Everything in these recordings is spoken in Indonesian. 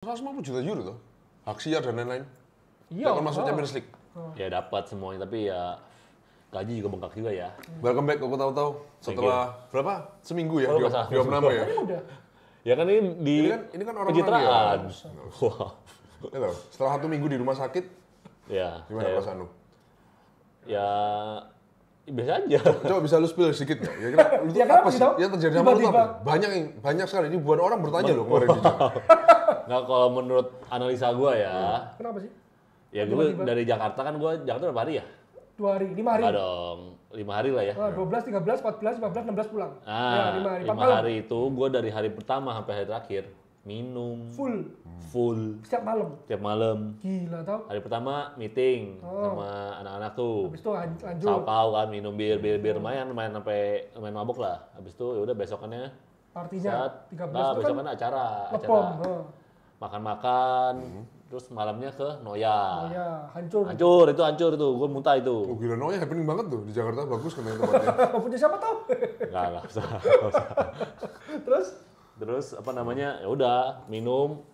150 juta euro tuh, hak siar dan lain-lain. Iya. Kan masuk Champions League. Ya dapat semuanya, tapi ya gaji juga bengkak juga ya. Welcome back, aku tahu-tahu. Setelah berapa? Seminggu ya, Oh, diop nama ya. Udah. Ya kan ini di Ini kan orang pencitraan. Wah. Ya, setelah 1 minggu di rumah sakit, Ya, gimana saya- perasaan lu? ya biasa aja. Coba bisa lu spill sedikit nggak? Ya kira lu tuh Ya, kenapa apa sih, sih? Tau? Yang terjadi sama lu tuh Tiba-tiba. apa? Banyak sekali. Ini buat orang bertanya loh kemarin di jalan. Nggak, kalau menurut analisa gue ya, Kenapa sih? ya gue Tiba-tiba. dari Jakarta kan, gue Jakarta berapa hari ya? 2 hari, 5 hari. Nggak dong, 5 hari lah ya. 12, 13, 14, 15, 16 pulang. Ah, 5 hari. 5 4 malam. hari itu gue dari hari pertama sampai hari terakhir minum full Setiap malam. tiap malam. Gila tau. Hari pertama meeting Oh. sama anak-anak tuh. Habis itu lanjut. Sapau kan, minum bir lumayan sampai main mabuk lah. Habis itu ya udah besokannya Partinya 13 itu kan besokannya acara ngepom. makan-makan, terus malamnya ke Noya. Oh ya, hancur. Hancur itu, gue muntah itu. Oh gila, Noya happening banget tuh. Di Jakarta bagus kan tempatnya. Punya siapa tau? Nggak usah. Terus? Terus apa namanya? Ya udah minum.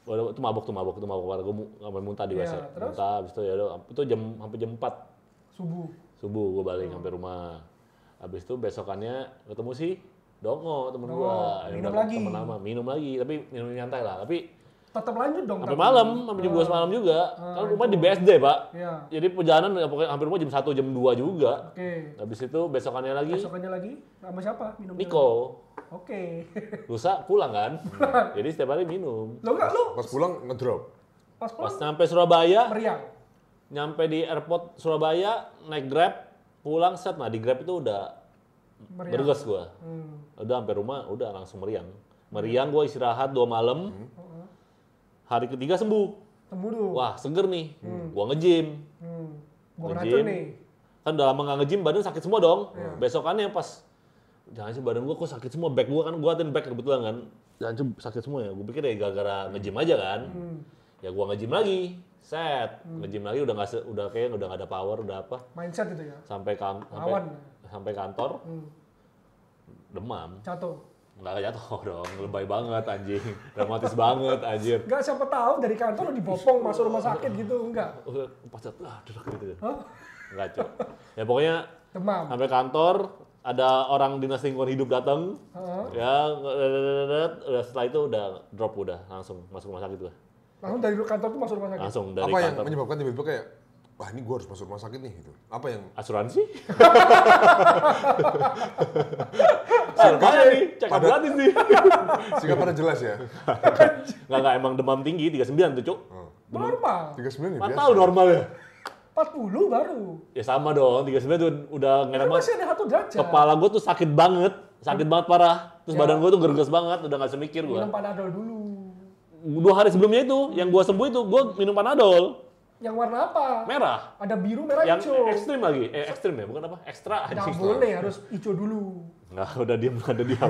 Waduh, itu mabuk. Gue nggak muntah di Iya, WC. terus? Muntah, habis itu ya udah, itu sampai jam 4 Subuh. gue balik sampai rumah. Habis itu besokannya ketemu si Dongo, temen Dongo, gue. minum lagi. Temen lama, minum lagi, tapi minum nyantai lah. Tapi Tetap lanjut dong. sampai tapi. malam, sampai jam 12 malam juga. Kan rumah di BSD, Pak. Iya. Jadi perjalanan ya, pokoknya hampir rumah jam 1, jam 2 juga. Oke. Habis itu besokannya lagi, Besokannya lagi sama siapa? Minum. Niko. Oke. Lusa pulang kan. Jadi setiap hari minum. Lo enggak lu? Pas pulang ngedrop. Pas Pas pulang sampai Surabaya, meriang. nyampe di airport Surabaya, naik Grab, pulang set. Nah di Grab itu udah Meriang. berges gue. Hmm. Udah sampai rumah, udah langsung meriang. Meriang gue istirahat 2 malam. Hari ketiga sembuh. Temu dulu. Wah seger nih. Gue nge-gym. Buang Nge-gym. racun nih. Kan udah lama nggak nge-gym, badan sakit semua dong. Besokannya pas, jangan sih badan gue kok sakit semua. Back gue kan, gue latihan back kebetulan kan. Jangan sih sakit semua ya. Gue pikir ya gara-gara nge-gym aja kan. Ya gue nge-gym lagi. Set. Nge-gym lagi udah kayaknya udah nggak ada power, udah apa. Mindset itu ya. Sampai Lawan. kantor, demam. Jatuh. Nggak jatuh dong, lebay banget anjing. Dramatis banget anjir. Enggak, siapa tahu dari kantor lo dibopong masuk rumah sakit gitu, enggak. Pas jatuh, duduk gitu. Hah? Enggak, Cok. Ya pokoknya Demam. sampai kantor, ada orang dinas lingkungan hidup datang. Heeh. Ya, udah setelah itu udah drop, udah langsung masuk rumah sakit gua. Langsung dari kantor tuh masuk rumah sakit. Langsung dari Apa yang kantor. menyebabkan tiba-tiba kayak, wah ini gue harus masuk rumah sakit nih gitu. Apa yang Asuransi? Makanya nih, check up gratis nih. sehingga pada jelas ya? Enggak, emang demam tinggi 39 tuh, Cuk. Normal. 39 ya Mana biasa. tahu normal ya? 40 baru. Ya sama dong, 39 tuh udah nggak Kan enak. masih ada 1 derajat. Kepala gue tuh sakit banget parah. Terus Ya. badan gue tuh gerges banget, udah nggak bisa mikir gue. Minum Panadol dulu. 2 hari sebelumnya itu, yang gue sembuh itu, gue minum Panadol. Yang warna apa? Merah. Ada biru, merah, Yang hijau. ekstrim lagi. Ekstrim ya, bukan apa? Ekstra Nggak anjing. boleh, harus hijau dulu. Nggak, udah diam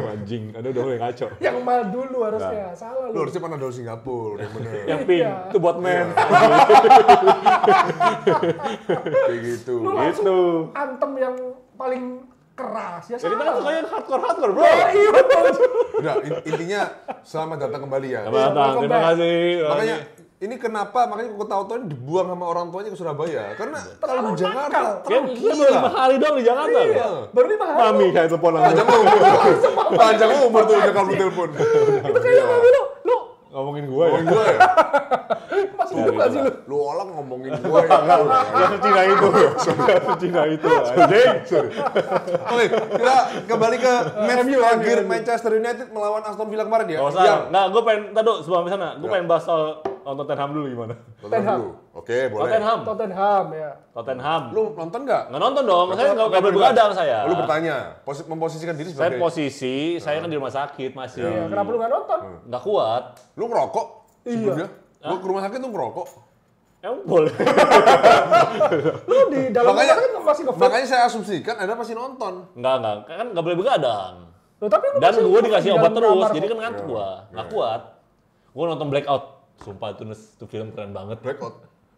anjing. Udah mulai ngaco. Yang mild dulu harusnya. Salah Lu lu. harusnya Panadol Singapura, yang bener. Yang pink, Iya. itu buat men. Kayak gitu. Lu langsung Gitu. antem yang paling keras. Ya Jadi kita kan salah. suka yang hardcore, bro. Iya, Udah, intinya selamat datang kembali ya. Selamat datang, terima kasih. Makanya ini kenapa makanya kok tahu-tahu ini dibuang sama orang tuanya ke Surabaya? Karena kalau di Jakarta Kan terlalu kita baru gila. 5 hari doang di Jakarta. Iya. Baru 5 hari. Mami saya telepon Panjang langsung. umur. Panjang umur tuh udah kamu telepon. Itu kayaknya mami lu Ngomongin gue ya. Ngomongin gue ya? masih hidup gak sih lu? Lu orang ngomongin gue ya? Yang Cina itu. Yang Cina itu. Anjing. Oke, kita kembali ke match terakhir Manchester United melawan Aston Villa kemarin ya. Gak usah. Nggak, gue pengen, tadi sebelum ke sana, gue pengen bahas soal nonton Tottenham dulu gimana. Nonton dulu. Oke, boleh. Tottenham. Tottenham. Lu nonton nggak? Nggak nonton dong, saya nggak boleh begadang saya. Lu bertanya, memposisikan diri Saya sebagai... posisi, saya kan di rumah sakit masih. Iya, kenapa lu gak nonton? Nggak kuat. Lu ngerokok sebelumnya? Iya. Lu ke rumah sakit tuh ngerokok? Emang boleh. Lu di dalam Makanya, rumah sakit masih nge-vape. makanya saya asumsikan Anda pasti nonton. Nggak. Kan nggak boleh begadang. Loh, tapi lu Dan masih gue nge-vape dikasih di obat dalam terus, kamar jadi kok. kan ngantuk gue. Nggak kuat. Gue nonton Blackout. Sumpah itu film keren banget. Blackout.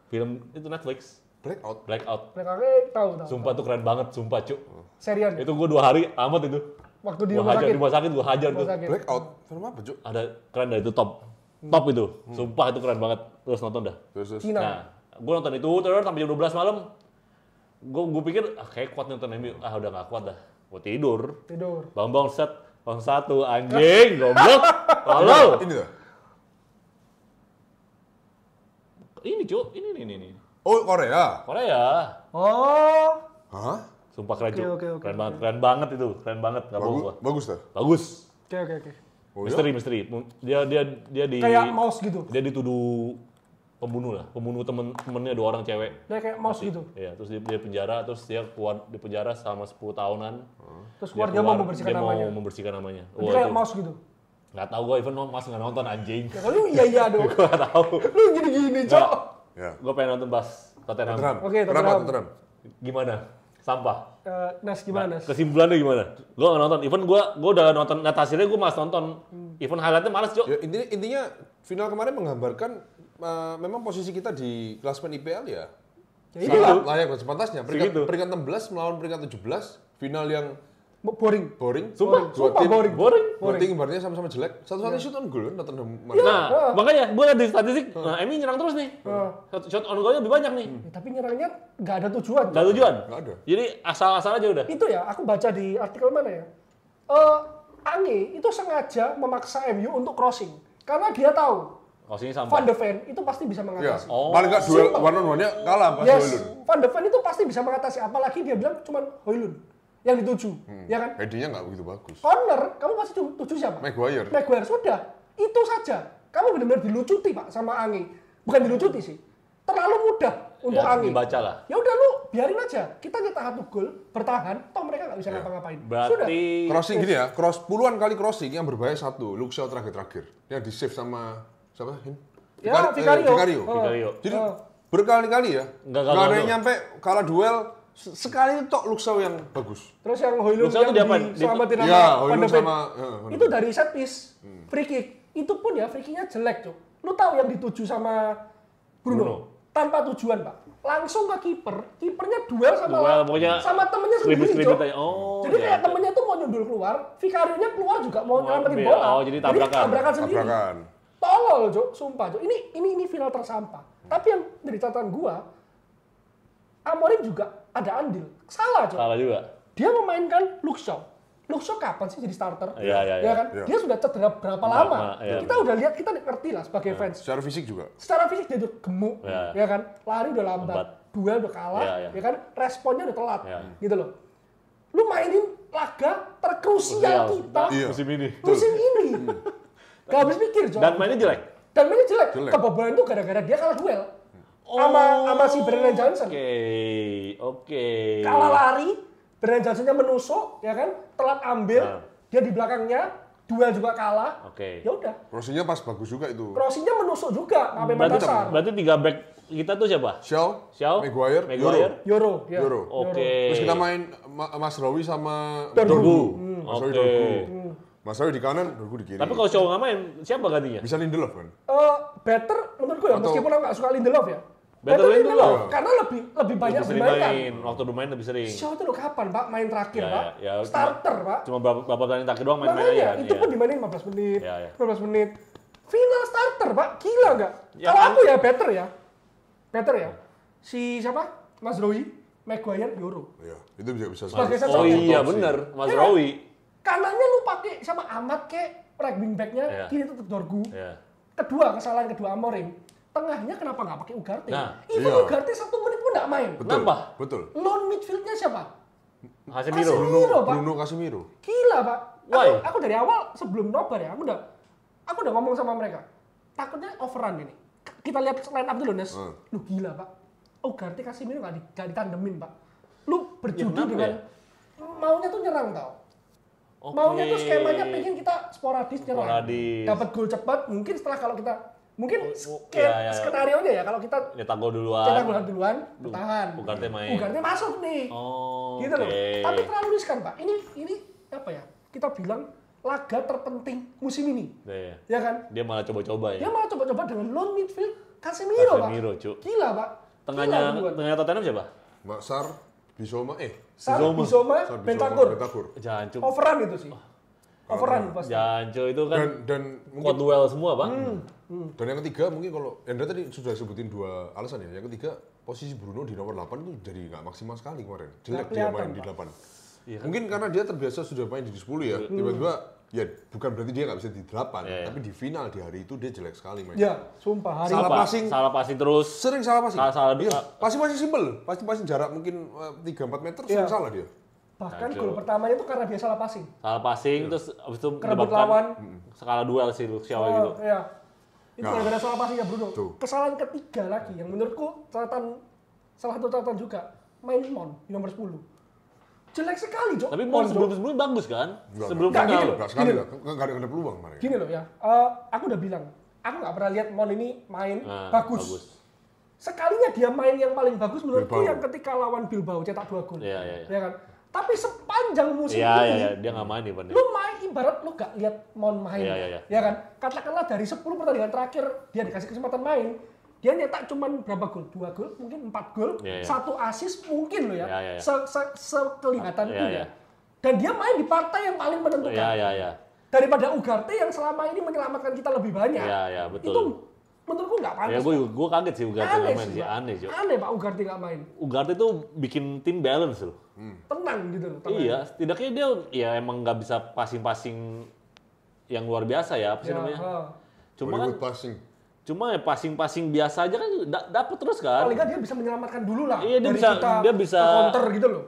Film itu Netflix. Blackout. Blackout. Mereka tahu. Sumpah tuh keren banget, sumpah cuk. Serian. Itu gue 2 hari amat itu. Waktu di Gua rumah hajar sakit. di rumah sakit, gue hajar Rumah tuh. sakit. Blackout. Film apa, Cuk? Ada keren dah itu top. Top itu. Sumpah itu keren banget. Terus nonton dah. Terus. Cina. Nah, gue nonton itu terus sampai jam 12 malam. Gue pikir kayak kuat nonton MU. Udah nggak kuat dah. Gue tidur. Bangun set 0-1 anjing, goblok. Halo. Ini tuh. Ini Cuk, ini. Oh, Korea. Oh. Hah? Sumpah keren Cuk. Oke. Keren banget itu. Keren banget. Nggak bohong gua. Bagus tuh. Bagus. Oke. Oh, ya? Misteri. Dia di Kayak mouse gitu. Dia dituduh pembunuh lah. Pembunuh temennya 2 orang cewek. Dia kayak mouse gitu. Iya, terus dia penjara, terus dia keluar di penjara selama 10 tahunan. Terus keluar dia mau membersihkan dia namanya. mau membersihkan namanya. Dia kayak mouse gitu. Nggak tahu gue, even mas nggak nonton anjing. Ya kalau iya dong. Gue nggak tahu. Lu gini-gini, Cok. Ya. Gue pengen nonton Bas Tottenham. Oke, Kenapa Tottenham. Tottenham? Gimana? Sampah. Nas gimana, Nas? Kesimpulannya gimana? Gue nggak nonton. Even gue udah nonton, net hasilnya gue malas nonton. Even highlightnya malas, Cok. Ya, intinya final kemarin menggambarkan memang posisi kita di klasemen IPL ya. Ya itulah. Layak dan sepantasnya. Segitu. Peringkat 16 melawan peringkat 17, final yang Boring. Sumpah, Dua tim boring. Dua tim ibaratnya sama-sama jelek. Satu-satunya shoot on goal kan Tottenham. Nah, makanya gue lihat di statistik, nah MU nyerang terus nih. Shot on goal-nya lebih banyak nih. Ya, tapi nyerangnya nggak ada tujuan. Gak tujuan? Nggak ada. Jadi asal-asal aja udah. Itu ya, aku baca di artikel mana ya. Ange itu sengaja memaksa MU untuk crossing. Karena dia tahu Oh, sini sampah. Van de Ven itu pasti bisa Ya. mengatasi. Oh. Paling nggak duel one on one-nya kalah pas Yes, Højlund. Van de Ven itu pasti bisa mengatasi. Apalagi dia bilang cuma Højlund yang dituju, ya kan? Headingnya nggak begitu bagus. Corner, kamu pasti tuju siapa? Maguire. Maguire, sudah. Itu saja. Kamu benar-benar dilucuti, Pak, sama Ange. Bukan dilucuti sih. Terlalu mudah untuk Ya, Ange. dibaca lah. Ya udah lu biarin aja. Kita nyetak 1 gol, bertahan, toh mereka nggak bisa ngapa-ngapain. Sudah. Berarti Crossing gini ya, puluhan kali crossing yang berbahaya satu, Luke Shaw terakhir. Yang di save sama siapa? Ya, Vicario. Vicario. Jadi berkali-kali ya, Nggak nggak ada gagal. yang nyampe kalah duel, sekali tok Luke Shaw yang bagus. Terus yang Højlund Luxau tuh yang diapain? diselamatin sama Iya, Van de Højlund Ven. sama Itu dari set piece, free kick. Itu pun ya free kicknya jelek, Cuk. Lu tahu yang dituju sama Bruno? Tanpa tujuan, Pak. Langsung ke kiper. Kipernya duel pokoknya sama temennya sendiri, seribut-seribut Cuk. aja. Oh, Jadi ya. kayak temennya tuh mau nyundul keluar, Vicario-nya keluar juga mau nyelamatin ambil. bola. Oh, jadi tabrakan. sendiri. tabrakan. Tolol, Cuk. Sumpah, Cuk. Ini final tersampah. Tapi yang dari catatan gua, Amorim juga ada andil. Salah, Cuk. Salah juga. Dia memainkan Luke Shaw. Luke Shaw kapan sih jadi starter? Iya. Ya kan? Iya. Dia sudah cedera berapa lama? iya. Kita udah lihat, kita ngerti lah sebagai fans. Secara fisik juga. Secara fisik dia udah gemuk, Iya. ya kan? Lari udah lambat, Lambat. duel udah kalah, Iya. ya kan? Responnya udah telat, Iya. gitu loh. Lu mainin laga terkrusial kita Iya. Musim ini. musim ini. Gak habis pikir, John. Dan mainnya jelek. Dan mainnya jelek. Jelek. Kebobolan itu gara-gara dia kalah duel. Sama si Brennan Johnson. Oke. Kalah lari, Brennan Johnson-nya menusuk, ya kan? Telat ambil, Nah. dia di belakangnya, duel juga kalah. Oke. Ya udah. Crossingnya pas bagus juga itu. Crossing-nya menusuk juga sampai Berarti, Makassar. berarti 3 back kita tuh siapa? Shaw, Maguire, Euro, ya. Euro. Oke. Terus kita main Mas Rawi sama Dorgu. Mas Rawi Oke. Dorgu. Mas Rawi di kanan, Dorgu di kiri. Tapi kalau Shaw nggak main, siapa gantinya? Bisa Lindelof kan? Better menurut gue ya, Atau- meskipun aku nggak suka Lindelof ya. Better Lindelof. Karena lebih banyak Lebih sering dimainkan. main. Waktu bermain lebih sering. Shaw itu lo kapan, Pak? Main terakhir, Ya, Pak. ya, ya. Starter, Pak. Cuma berapa pertandingan terakhir doang main-main Makanya, aja kan? itu Iya. pun dimainin 15 menit, Ya, ya. 15 menit. Final starter, Pak. Gila nggak? Ya Kalau kan? aku ya better ya. Better ya. Si siapa? Mas Roy, Maguire, Euro. Iya, itu bisa Sebagai Oh sensor. iya bener, Mas Ya. Rawi. Kanannya lu pakai sama Ahmad kek, right wing back-nya, Iya. kiri tetap Dorgu. Ya. Kesalahan kedua Amorim. Tengahnya kenapa nggak pakai Ugarte? Nah, Even iya. Ugarte 1 menit pun nggak main. Betul. Kenapa? Betul. Lone midfield-nya siapa? Casemiro. Casemiro, Pak. Bruno Casemiro. Gila, Pak. Why? Aku dari awal sebelum nobar ya, aku udah ngomong sama mereka. Takutnya overrun ini. Kita lihat line up dulu, Nes. Lu gila, Pak. Ugarte Casemiro nggak ditandemin, Pak. Lu berjudi kenapa dengan maunya tuh nyerang tau. Oke. Maunya tuh skemanya pengen kita sporadis nyerang. Sporadis. Dapat gol cepat, mungkin setelah kalau kita mungkin iya. skenario-nya ya kalau kita Nyetak gol duluan. cetak gol duluan, bertahan. Ugarte main. Ugarte masuk nih. Oh, Gitu loh. oke. Tapi terlalu riskan, Pak. Ini apa ya? Kita bilang laga terpenting musim ini. Iya. Ya kan? Dia malah coba-coba Dia ya. malah coba-coba dengan lone midfield Casemiro, Pak. Casemiro, Cuk. Gila, Pak. Tengahnya Tottenham siapa? Sar, Bisoma, Bisoma, Sar, Bentancur. Bentancur. Jancuk. Overrun itu sih. overrun pasti. Janco itu kan Dan quad duel semua, Pak. Dan yang ketiga mungkin kalau Hendra tadi sudah sebutin 2 alasan ya. Yang ketiga posisi Bruno di nomor 8 itu jadi nggak maksimal sekali kemarin. Jelek dia main di 8. Iya kan? Mungkin karena dia terbiasa sudah main di 10 ya. Tiba-tiba ya bukan berarti dia nggak bisa di 8, tapi di final di hari itu dia jelek sekali main. Ya, sumpah hari Salah passing terus. Sering salah passing. Salah Iya, passing simpel. Passing jarak mungkin 3-4 meter sering salah dia. bahkan gol pertamanya itu karena dia salah passing. Salah passing terus abis itu Kerebut lawan. skala duel sih Luxiao gitu. Iya. Itu Nah. gara-gara salah passingnya Bruno. Tuh. Kesalahan ketiga lagi yang menurutku salah satu catatan juga, main Mon di nomor 10. Jelek sekali, Cok. Tapi Mon sebelum bagus kan? Sebelum Nggak, gini final. loh. Enggak sekali lah. Enggak ada peluang kemarin. Gini loh ya, aku udah bilang, aku nggak pernah lihat Mon ini main bagus. Sekalinya dia main yang paling bagus menurutku Bilbao. yang ketika lawan Bilbao cetak 2 gol. Iya. Ya kan? Tapi sepanjang musim Iya, ini, dia nggak main nih, Pan. lu main ibarat lu gak lihat Mon main. Iya. Ya kan? Katakanlah dari 10 pertandingan terakhir dia dikasih kesempatan main, dia nyetak cuman berapa gol? 2 gol, mungkin 4 gol, 1 assist mungkin loh ya. Iya. Sekelihatan itu Iya. ya. Dan dia main di partai yang paling menentukan. Iya. Daripada Ugarte yang selama ini menyelamatkan kita lebih banyak. Iya, betul. Itu menurutku nggak pantas. Ya gue kaget sih Ugarte nggak main sih, Pak. aneh sih. Aneh Pak Ugarte nggak main. Ugarte tuh bikin tim balance loh. Tenang gitu loh. Iya, setidaknya dia ya emang nggak bisa passing yang luar biasa ya, apa sih namanya? Cuma kan, Hollywood passing. cuma ya passing biasa aja kan dapet terus kan. Paling nggak dia bisa menyelamatkan dulu lah. Iya, dia dari bisa kita counter gitu loh.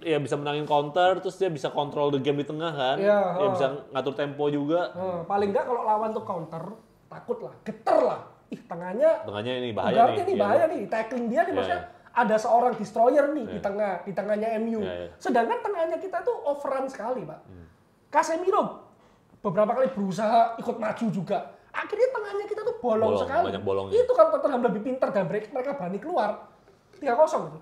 Iya bisa menangin counter, terus dia bisa kontrol the game di tengah kan. Iya, Dia bisa ngatur tempo juga. Paling nggak kalau lawan tuh counter, takut lah, geter lah. Tengahnya Tengahnya ini bahaya Ugarte nih. nih Iya. bahaya nih, tackling dia nih maksudnya ada seorang destroyer nih di tengahnya MU. Iya. Sedangkan tengahnya kita tuh overrun sekali, Pak. Casemiro beberapa kali berusaha ikut maju juga. Akhirnya tengahnya kita tuh bolong sekali. banyak bolongnya. Itu kalau Tottenham lebih pintar dan mereka berani keluar 3-0 gitu.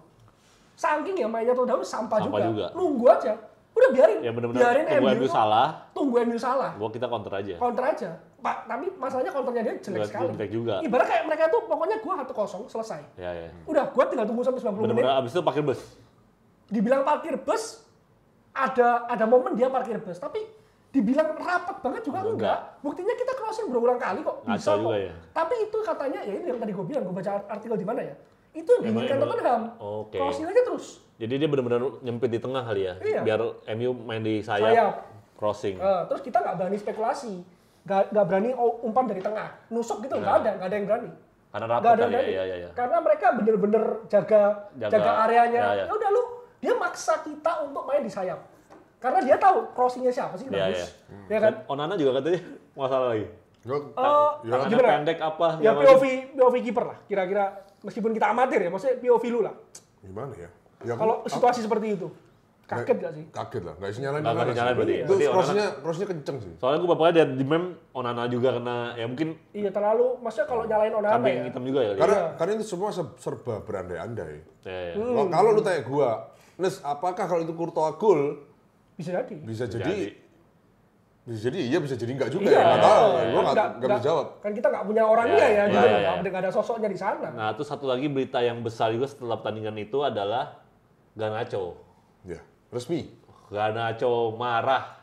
Saking ya mainnya tuh sampah juga. Nunggu aja. Udah biarin. Ya benar-benar biarin tunggu MU tuh- salah. Tunggu MU salah. Gua kita counter aja. Counter aja. Pak, tapi masalahnya counternya dia jelek sekali. Jelek juga. Ibarat kayak mereka tuh pokoknya gua 1-0 selesai. Ya. Udah, gua tinggal tunggu sampai 90 menit. Benar-benar abis itu pakai bus. Dibilang parkir bus, ada momen dia parkir bus, tapi dibilang rapat banget juga enggak. Buktinya kita crossing berulang kali kok. Ngaco Bisa kok. juga ya. Tapi itu katanya, ya itu yang tadi gua bilang, gua baca artikel di mana ya. Itu yang diinginkan Tottenham. Oke. Crossing aja terus. Jadi dia benar-benar nyempit di tengah kali ya. Iya. Biar MU main di sayap. Crossing. Terus kita nggak berani spekulasi. Nggak berani umpan dari tengah. Nusuk gitu, nggak ada yang berani. Karena Nggak rapat ada yang kali berani. ya. Iya. Karena mereka bener-bener jaga areanya. Ya. Ya udah lu, dia maksa kita untuk main di sayap. Karena dia tahu crossingnya siapa sih Iya, bagus. Ya kan? Onana juga katanya masalah lagi. Ya, Tangannya gimana? pendek apa? Ya segala macam. POV kiper lah. Kira-kira meskipun kita amatir ya, maksudnya POV lu lah. gimana ya? Ya, Kalau situasi seperti itu, kaget gak sih? Kaget lah, nggak isi nyalain. Nggak Onana nyalain sih. berarti. Itu Berarti crossnya kenceng sih. Soalnya gue bapaknya lihat di meme Onana juga kena ya mungkin Iya terlalu, maksudnya kalau nyalain Onana kambing ya. hitam juga ya. Karena itu semua serba berandai-andai. Ya. Kalau lu tanya gua, Nes, apakah kalau itu Courtois gol Bisa jadi. bisa jadi iya, bisa jadi enggak juga Iya, ya. Nggak tahu, iya. gua nggak bisa jawab. Kan kita nggak punya orangnya Iya, ya, gitu. iya. Nggak ada sosoknya di sana. Nah, terus satu lagi berita yang besar juga setelah pertandingan itu adalah Garnacho. Ya, resmi. Garnacho marah.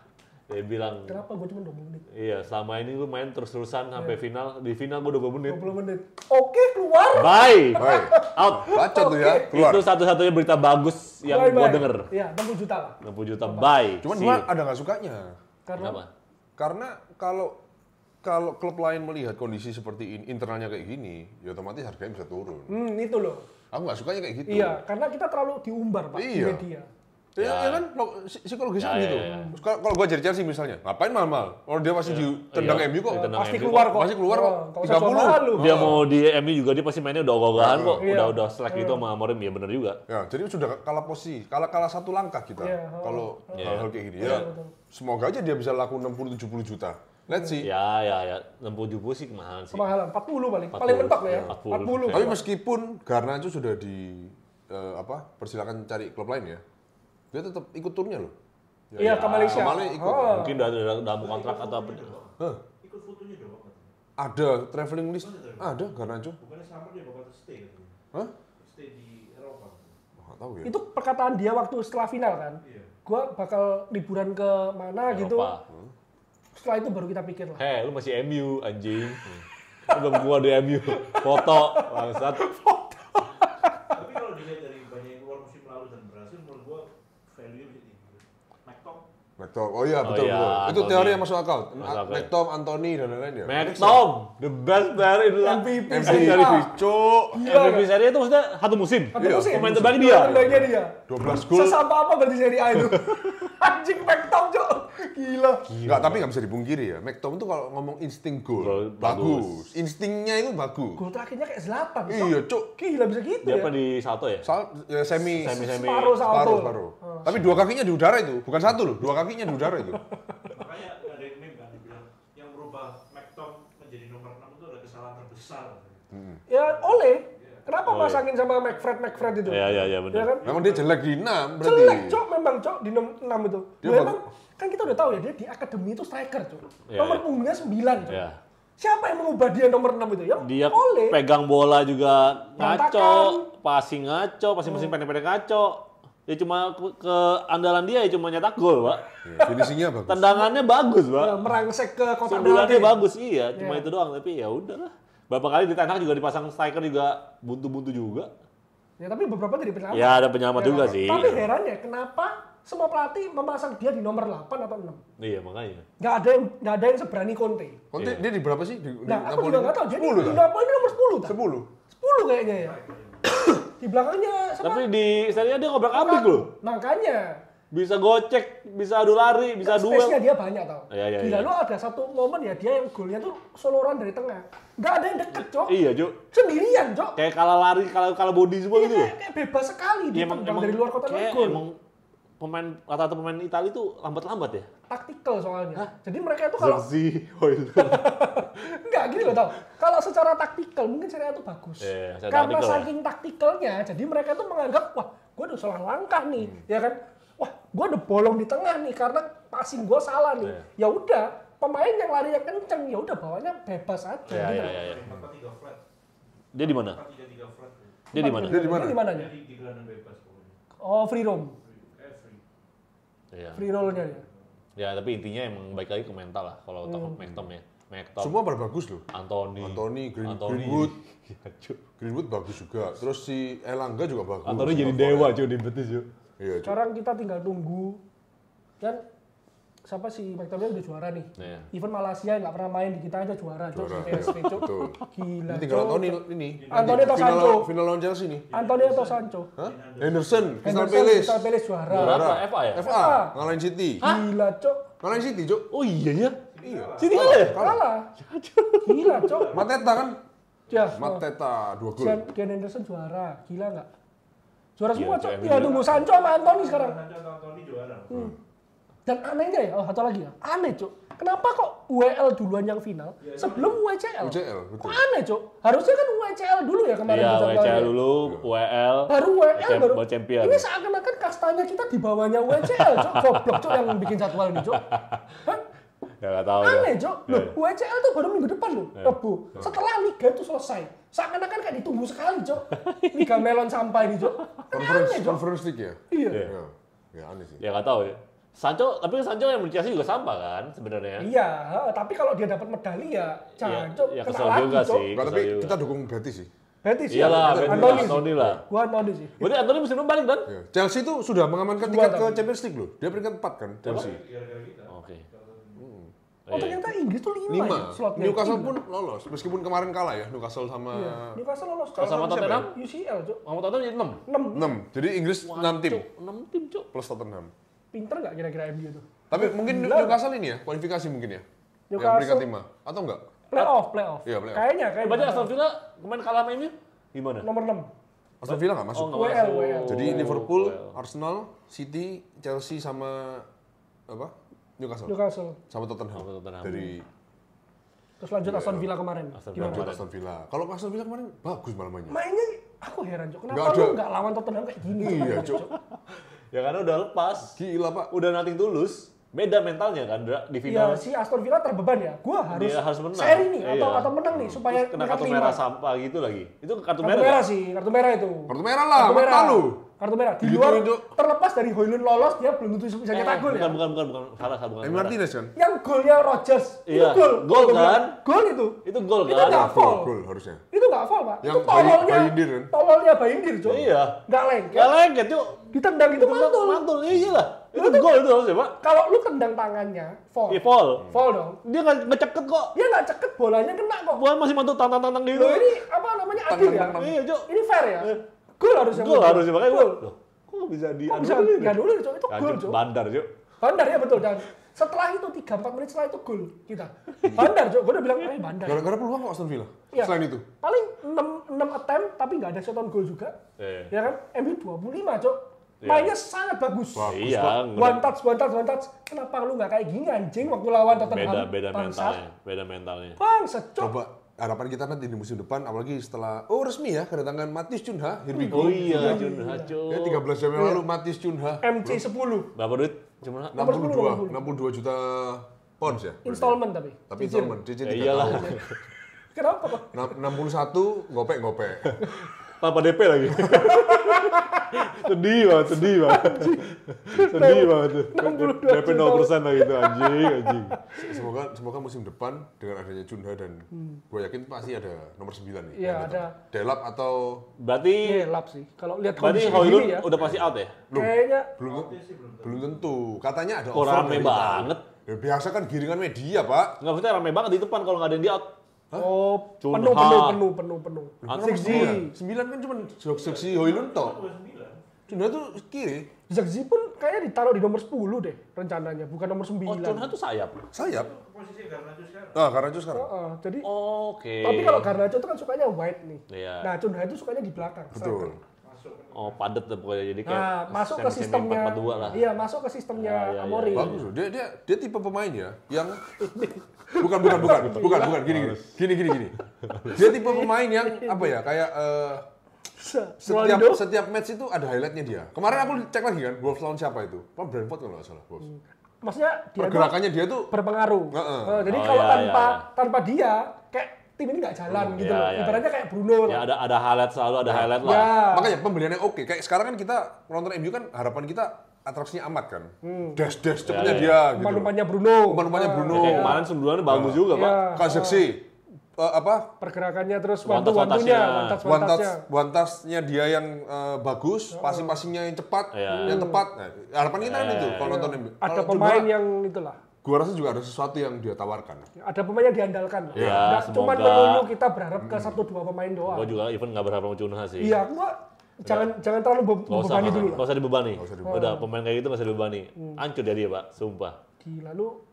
Dia bilang, Kenapa gue cuma 20 menit? iya selama ini lu main terus-terusan sampai final. Di final gue 20 menit. 20 menit. Oke, keluar. Bye! Baik. Out! Bacot tuh ya, keluar. Itu satu-satunya berita bagus yang Bye, gue bye. denger. Iya, 60 juta lah. 60 juta, bye! Cuman See gua you. ada nggak sukanya. Karena Kenapa? Karena kalau klub lain melihat kondisi seperti ini, internalnya kayak gini, ya otomatis harganya bisa turun. itu loh. Aku nggak sukanya kayak gitu. Iya, karena kita terlalu diumbar, Pak, di Iya. media. Ya kan, psikologisnya Ya, gitu. ya. Kalau gua jadi Chelsea misalnya, ngapain mahal-mahal? Kalau dia masih ditendang Iya. MU kok, Ditendang Pasti MU keluar kok. Masih keluar kok. Nggak usah jual 30. mahal lu. Dia mau di MU juga dia pasti mainnya udah ogah-ogahan kok. Iya. Udah selek gitu sama Amorim, ya bener juga. Ya, jadi sudah kalah posisi, kalah satu langkah kita. Iya. Kalau Iya. hal-hal kayak gini, Iya, ya betul. semoga aja dia bisa laku 60-70 juta. Let's see. Ya. 60-70 sih kemahalan sih. Kemahalan 40 paling. 40, Paling mentok ya. 40. Tapi meskipun Garnacho sudah persilakan cari klub lain ya, dia tetap ikut turnya loh. Iya, ke Malaysia. Ke Malaysia ikut. Mungkin udah mau kontrak atau apa. Hah? Ikut fotonya dong. Ada traveling list, ada Garnacho. Bukannya summer dia bakal stay katanya. Hah? Stay di Eropa. Nggak tahu ya. Itu perkataan dia waktu setelah final kan. Iya. Gua bakal liburan ke mana gitu. Eropa. Setelah itu baru kita pikir lah. Lu masih MU anjing. Lu belum gua di MU. Foto bangsat. Tapi kalau dilihat dari banyak yang keluar musim lalu dan berhasil, menurut gua value-nya bisa tinggi. McTom. McTom. Oh iya betul iya, betul. Itu Anthony. teori yang masuk akal. Masuk akal. McTom, Anthony dan lain-lain ya. McTom, the best player in the MVP MVP, cuk. MVP seri itu maksudnya satu musim. Satu musim. Pemain terbaik dia. Terbaiknya dia. 12 gol. Sesampah apa berarti Serie A itu? Anjing McTom, Cok. Gila. Enggak, tapi nggak bisa dipungkiri ya. McTom itu kalau ngomong insting Gol, gol, bagus. bagus. Instingnya itu bagus. Gol terakhirnya kayak Zlatan, Cok. Iya, cuk. Gila bisa gitu Dia ya. apa di Salto ya? Ya, semi Separuh salto. separuh. Tapi dua kakinya di udara itu, bukan satu loh. Dua kakinya di udara itu. Makanya ada yang meme kan dibilang yang merubah McTom menjadi nomor 6 itu ada kesalahan terbesar. Ya Ole. Kenapa Ole. pasangin sama McFred itu? Iya benar. Ya kan? Memang dia jelek di 6 berarti. Jelek, Cok, memang, Cok, di 6 itu. Dia Memang kan kita udah tahu ya, dia di akademi itu striker, Cok. Iya, Nomor iya. punggungnya 9, Cok. Iya. Siapa yang mengubah dia nomor 6 itu? Ya, Dia Ole. pegang bola juga ngaco, Berantakan. passing pendek-pendek ngaco. Ya cuma keandalan dia ya cuma nyetak gol, Pak. Ya, finishingnya bagus. Tendangannya bagus, Pak. Ya, merangsek ke kotak Sundulannya penalti. bagus, iya. Cuma Iya. itu doang, tapi ya udahlah. Berapa kali di Ten Hag juga dipasang striker juga buntu-buntu juga. Ya, tapi beberapa jadi penyelamat. Ya ada penyelamat Ya, juga sih. Tapi heran ya, kenapa semua pelatih memasang dia di nomor 8 atau 6? Iya makanya. Nggak ada yang seberani Conte. Conte dia di berapa sih? Di Nah, aku juga nggak tahu. Jadi 10 di lah. Napoli ini nomor 10 tak? 10. 10 kayaknya ya. Di belakangnya sama Tapi di Serie A dia ngobrak-abrik loh. Makanya. Bisa gocek, bisa adu lari, bisa duel. Space-nya dia banyak tau. Iya, Gila, iya. lu ada satu momen ya, dia yang golnya tuh soloran dari tengah. Nggak ada yang deket, Cok. Iya, Cuk. Sendirian, Cok. Kayak kalah lari, kalah body semua Iya, gitu loh. kayak bebas sekali. Iya, Dia tendang dari luar kotak kayak gol. emang pemain rata-rata pemain Italia itu lambat-lambat ya. Taktikal soalnya. Jadi mereka itu kalau Zirkzee, Hoyle. enggak gini loh tau. Kalau secara taktikal mungkin Serie A itu bagus. Iya, secara Karena taktikal ya. saking taktikalnya, jadi mereka itu menganggap wah, gue udah salah langkah nih, ya kan? Wah, gue udah bolong di tengah nih karena passing gue salah nih. Iya. Ya udah, pemain yang larinya kenceng ya udah bawanya bebas aja. Iya, gitu. iya, iya. 4-3 flat. Dia di mana? 4-3 flat. Dia di mana? Dia di mana? Dia di mananya? Jadi di gelandang bebas pokoknya. Oh, free roam, Kayak free. Iya. free roll-nya dia. Ya, tapi intinya emang baik lagi ke mental lah kalau McTom ya. McTom, Semua pada bagus loh. Anthony, Greenwood. Iya, Cuk. Greenwood bagus juga. Terus si Elanga juga bagus. Anthony jadi Sama dewa, Forest. Cuk, di betis, Cuk. Iya, Cuk. Sekarang kita tinggal tunggu. Dan siapa sih McTominay udah juara nih. Iya. Even Malaysia nggak pernah main di kita aja juara, Cok, Juara, si PSV, Cok. betul. Gila, Ini tinggal Cok. Anthony ini. Anthony atau Final- Sancho? Final lawan Chelsea nih. Anthony atau Sancho? Hah? Henderson, Crystal Henderson, Palace. Crystal Palace juara. Juara. Apa? FA ya? FA, ngalahin City. Gila, Cok. Ngalahin City, Cuk. Oh iya ya? Iya. Sini kalah ya? Kalah. Gila, Cok. Mateta kan? Ya. Mateta 2 gol. Dean Henderson juara. Gila nggak? Juara semua, Iya, Cok. Cok, Tinggal tunggu Sancho sama Anthony sekarang. Sancho atau Anthony juara. Dan anehnya ya, satu lagi ya. Aneh, Cok. Kenapa kok UEL duluan yang final sebelum UCL? UCL, betul. Kok aneh, Cok? Harusnya kan UCL dulu ya kemarin Iya, jadwalnya. WCL dulu, WL. Baru UEL baru. Buat champion. Ini seakan-akan kastanya kita di bawahnya UCL, Cok. Goblok, Cok, yang bikin jadwal ini, Cok. Hah? Ya nggak tahu. Aneh, ya. Cok. Loh, UCL tuh baru minggu depan loh, Rabu. Setelah liga itu selesai. Seakan-akan kayak ditunggu sekali, Cok. Liga melon sampah ini, Cok. Kan aneh, Cok. Conference League ya? Iya. Ya. Ya aneh sih. Ya nggak tahu ya. Sancho, tapi Sancho yang Chelsea juga sampah kan sebenarnya. Iya, tapi kalau dia dapat medali ya jangan, Cok. Ya Kena kesel lagi, juga Cok. sih. Nggak, tapi kesel juga. kita dukung Betis sih. Betis ya. Iyalah, Anthony. Anthony lah. Gua Anthony sih. Berarti Anthony musim depan balik kan? Ya. Chelsea itu sudah mengamankan Dua tiket ke tahun. Champions League loh. Dia peringkat 4 kan, Chelsea. Gara-gara kita. Oke. Oh, ternyata Inggris tuh 5 ya 5. slotnya. Newcastle Gila. pun lolos, meskipun kemarin kalah ya Newcastle sama Iya. Newcastle lolos Kalau sama siapa Tottenham? UCL, Cok. Sama Tottenham jadi 6. 6. 6. Jadi Inggris 6 tim 6 tim, Cuk. plus Tottenham. Pinter nggak kira-kira MU tuh? Tapi mungkin Gila. Newcastle ini ya, kualifikasi mungkin ya. Yang Newcastle. peringkat 5 atau enggak? Playoff. Iya, playoff. Kayaknya. Berarti Aston Villa kemarin kalah sama MU? Gimana? Nomor 6. Aston Villa enggak masuk. nggak WL, masuk. WL. Jadi Oh, Liverpool, WL. Arsenal, City, Chelsea sama apa? Newcastle. Newcastle. Sama Tottenham. Sama Tottenham. Dari Terus lanjut Aston Villa kemarin. Aston Gimana? Villa. lanjut Aston Villa. Kalau Aston Villa kemarin bagus malah mainnya. Mainnya aku heran, Cok. Kenapa Nggak ada. lu nggak lawan Tottenham kayak gini? Iya, Cok. Ya karena udah lepas. Gila, Pak. Udah nothing tulus. beda mentalnya kan di Iya, final. si Aston Villa terbeban ya. Gua harus, Dia harus menang. seri nih Iya. atau menang nih supaya Terus kena peringkat kartu 5. merah sampah gitu lagi. Itu kartu Kartu merah. merah nggak? sih, kartu merah itu. Kartu merah lah, Kartu merah. mata lu. Kartu merah. Di Gitu, luar Cuk. terlepas dari Højlund lolos, dia belum tentu bisa nyetak gol ya. Bukan. Salah bukan. Emi Martinez kan? Yang golnya Rodgers, Iya, itu gol. gol Gua bilang, kan? Gol itu. Itu gol Itu kan? nggak foul. Gol harusnya. Itu nggak foul, Pak. Yang Itu tololnya, Bayindir kan? tololnya Bayindir, Cuk. Iya. Nggak lengket. Gak lengket, Cuk. Ditendang itu mantul. Mantul, iya lah. Itu gol itu harusnya, Pak. Kalau lu tendang tangannya, foul. Iya, foul. Foul dong. Dia nggak ngeceket kok. Dia nggak ceket, bolanya kena kok. Bukan masih mantul tantang gitu. Loh ini apa namanya adil ya? Iya, Cuk. Ini fair ya? Gol harusnya. Gol harusnya, makanya Gol. loh, kok bisa di Kok bisa dianulir, Cuk? Itu gol, Cuk. Bandar, Cuk. Bandar ya betul, dan setelah itu 3-4 menit setelah itu gol kita. Bandar, Cuk. Gue udah bilang, bandar. Gara-gara peluang kok Aston Villa. Iya. Selain itu. Paling 6 attempt tapi nggak ada shot on goal juga. Iya. Ya kan? MU 25, Cuk. Iya. Mainnya sangat bagus. Iya, One touch. Kenapa lu nggak kayak gini anjing waktu lawan Tottenham? beda Bangsat. mentalnya. Bangsat, Cuk. Coba harapan kita nanti di musim depan, apalagi setelah resmi ya kedatangan Matis Cunha, here we go. Oh iya, Junha, Cuk. Ya 13 jam yang lalu Matis Cunha. MC 10 Berapa duit? Cuma 62 juta pounds ya. installment tapi. Tapi installment, cicil 3 iyalah. tahun. Kenapa kok? 61 ngopek-ngopek. Tanpa DP lagi. sedih banget. Sedih banget tuh. 62 DP 0% lagi tuh, anjing. Semoga musim depan dengan adanya Cunha dan gue yakin pasti ada nomor 9 nih. Iya, yang ada. datang. Delap atau Berarti Lap sih. Kalau lihat berarti kondisi Højlund gini ya. udah pasti out ya? Kayaknya belum tentu. Katanya ada Kok offer rame dari banget. Italia. Ya, biasa kan giringan media, Pak. Enggak, maksudnya rame banget di depan kalau nggak ada yang di out. oh, Cunha. penuh. Zigzi. 9 kan cuma seksi Højlund toh. 29. Cunha tuh kiri, Zagzi pun kayaknya ditaruh di nomor 10 deh rencananya, bukan nomor 9. Oh, Cunha tuh sayap. sayap. Posisi Garnacho sekarang. Karena itu sekarang. Jadi Oke. tapi kalau Garnacho itu kan sukanya wide nih. Iya. Nah, Cunha itu sukanya di belakang. Betul. Oh, padet tuh pokoknya jadi kayak Nah, masuk ke semi-semi sistemnya. 4-4-2 lah. Iya, masuk ke sistemnya Iya. Amorim. Bagus loh. Dia tipe pemain ya yang bukan gini. Dia tipe pemain yang apa ya? Kayak Ronaldo. setiap match itu ada highlightnya dia. Kemarin aku cek lagi kan, Wolves lawan siapa itu? Brentford kalau nggak salah, Wolves. Maksudnya dia tuh Pergerakannya dia tuh berpengaruh. Heeh. Jadi Oh, kalau iya, tanpa dia kayak tim ini nggak jalan gitu Iya, loh. iya. Ibaratnya kayak Bruno. Ya ada highlight, selalu ada highlight lah. Ya. makanya pembeliannya oke. Kayak sekarang kan kita nonton MU kan harapan kita atraksinya amat kan. Dash cepetnya Iya, dia gitu. Umpan-umpannya Bruno. Umpan-umpannya Bruno. Ya, kayak kemarin sundulannya bagus juga, Pak. Iya. Kaseksi Pergerakannya terus One wantu-wantunya, touch-touchnya. one touch-nya dia yang bagus, passing-passingnya yang cepat, Iya. yang tepat. Nah, harapan kita kan itu kalau nonton MU. ada Kalau pemain Cunha, yang itulah. gua rasa juga ada sesuatu yang dia tawarkan. Ada pemain yang diandalkan. Iya, Nggak cuma semoga. melulu kita berharap ke 1-2 pemain doang. Gua juga even nggak berharap sama Cunha sih. Iya, gua jangan terlalu membebani dulu lah. Nggak usah dibebani. Nggak usah dibebani. Udah pemain kayak gitu nggak usah dibebani. Hancur dia, Pak, sumpah. Gila lu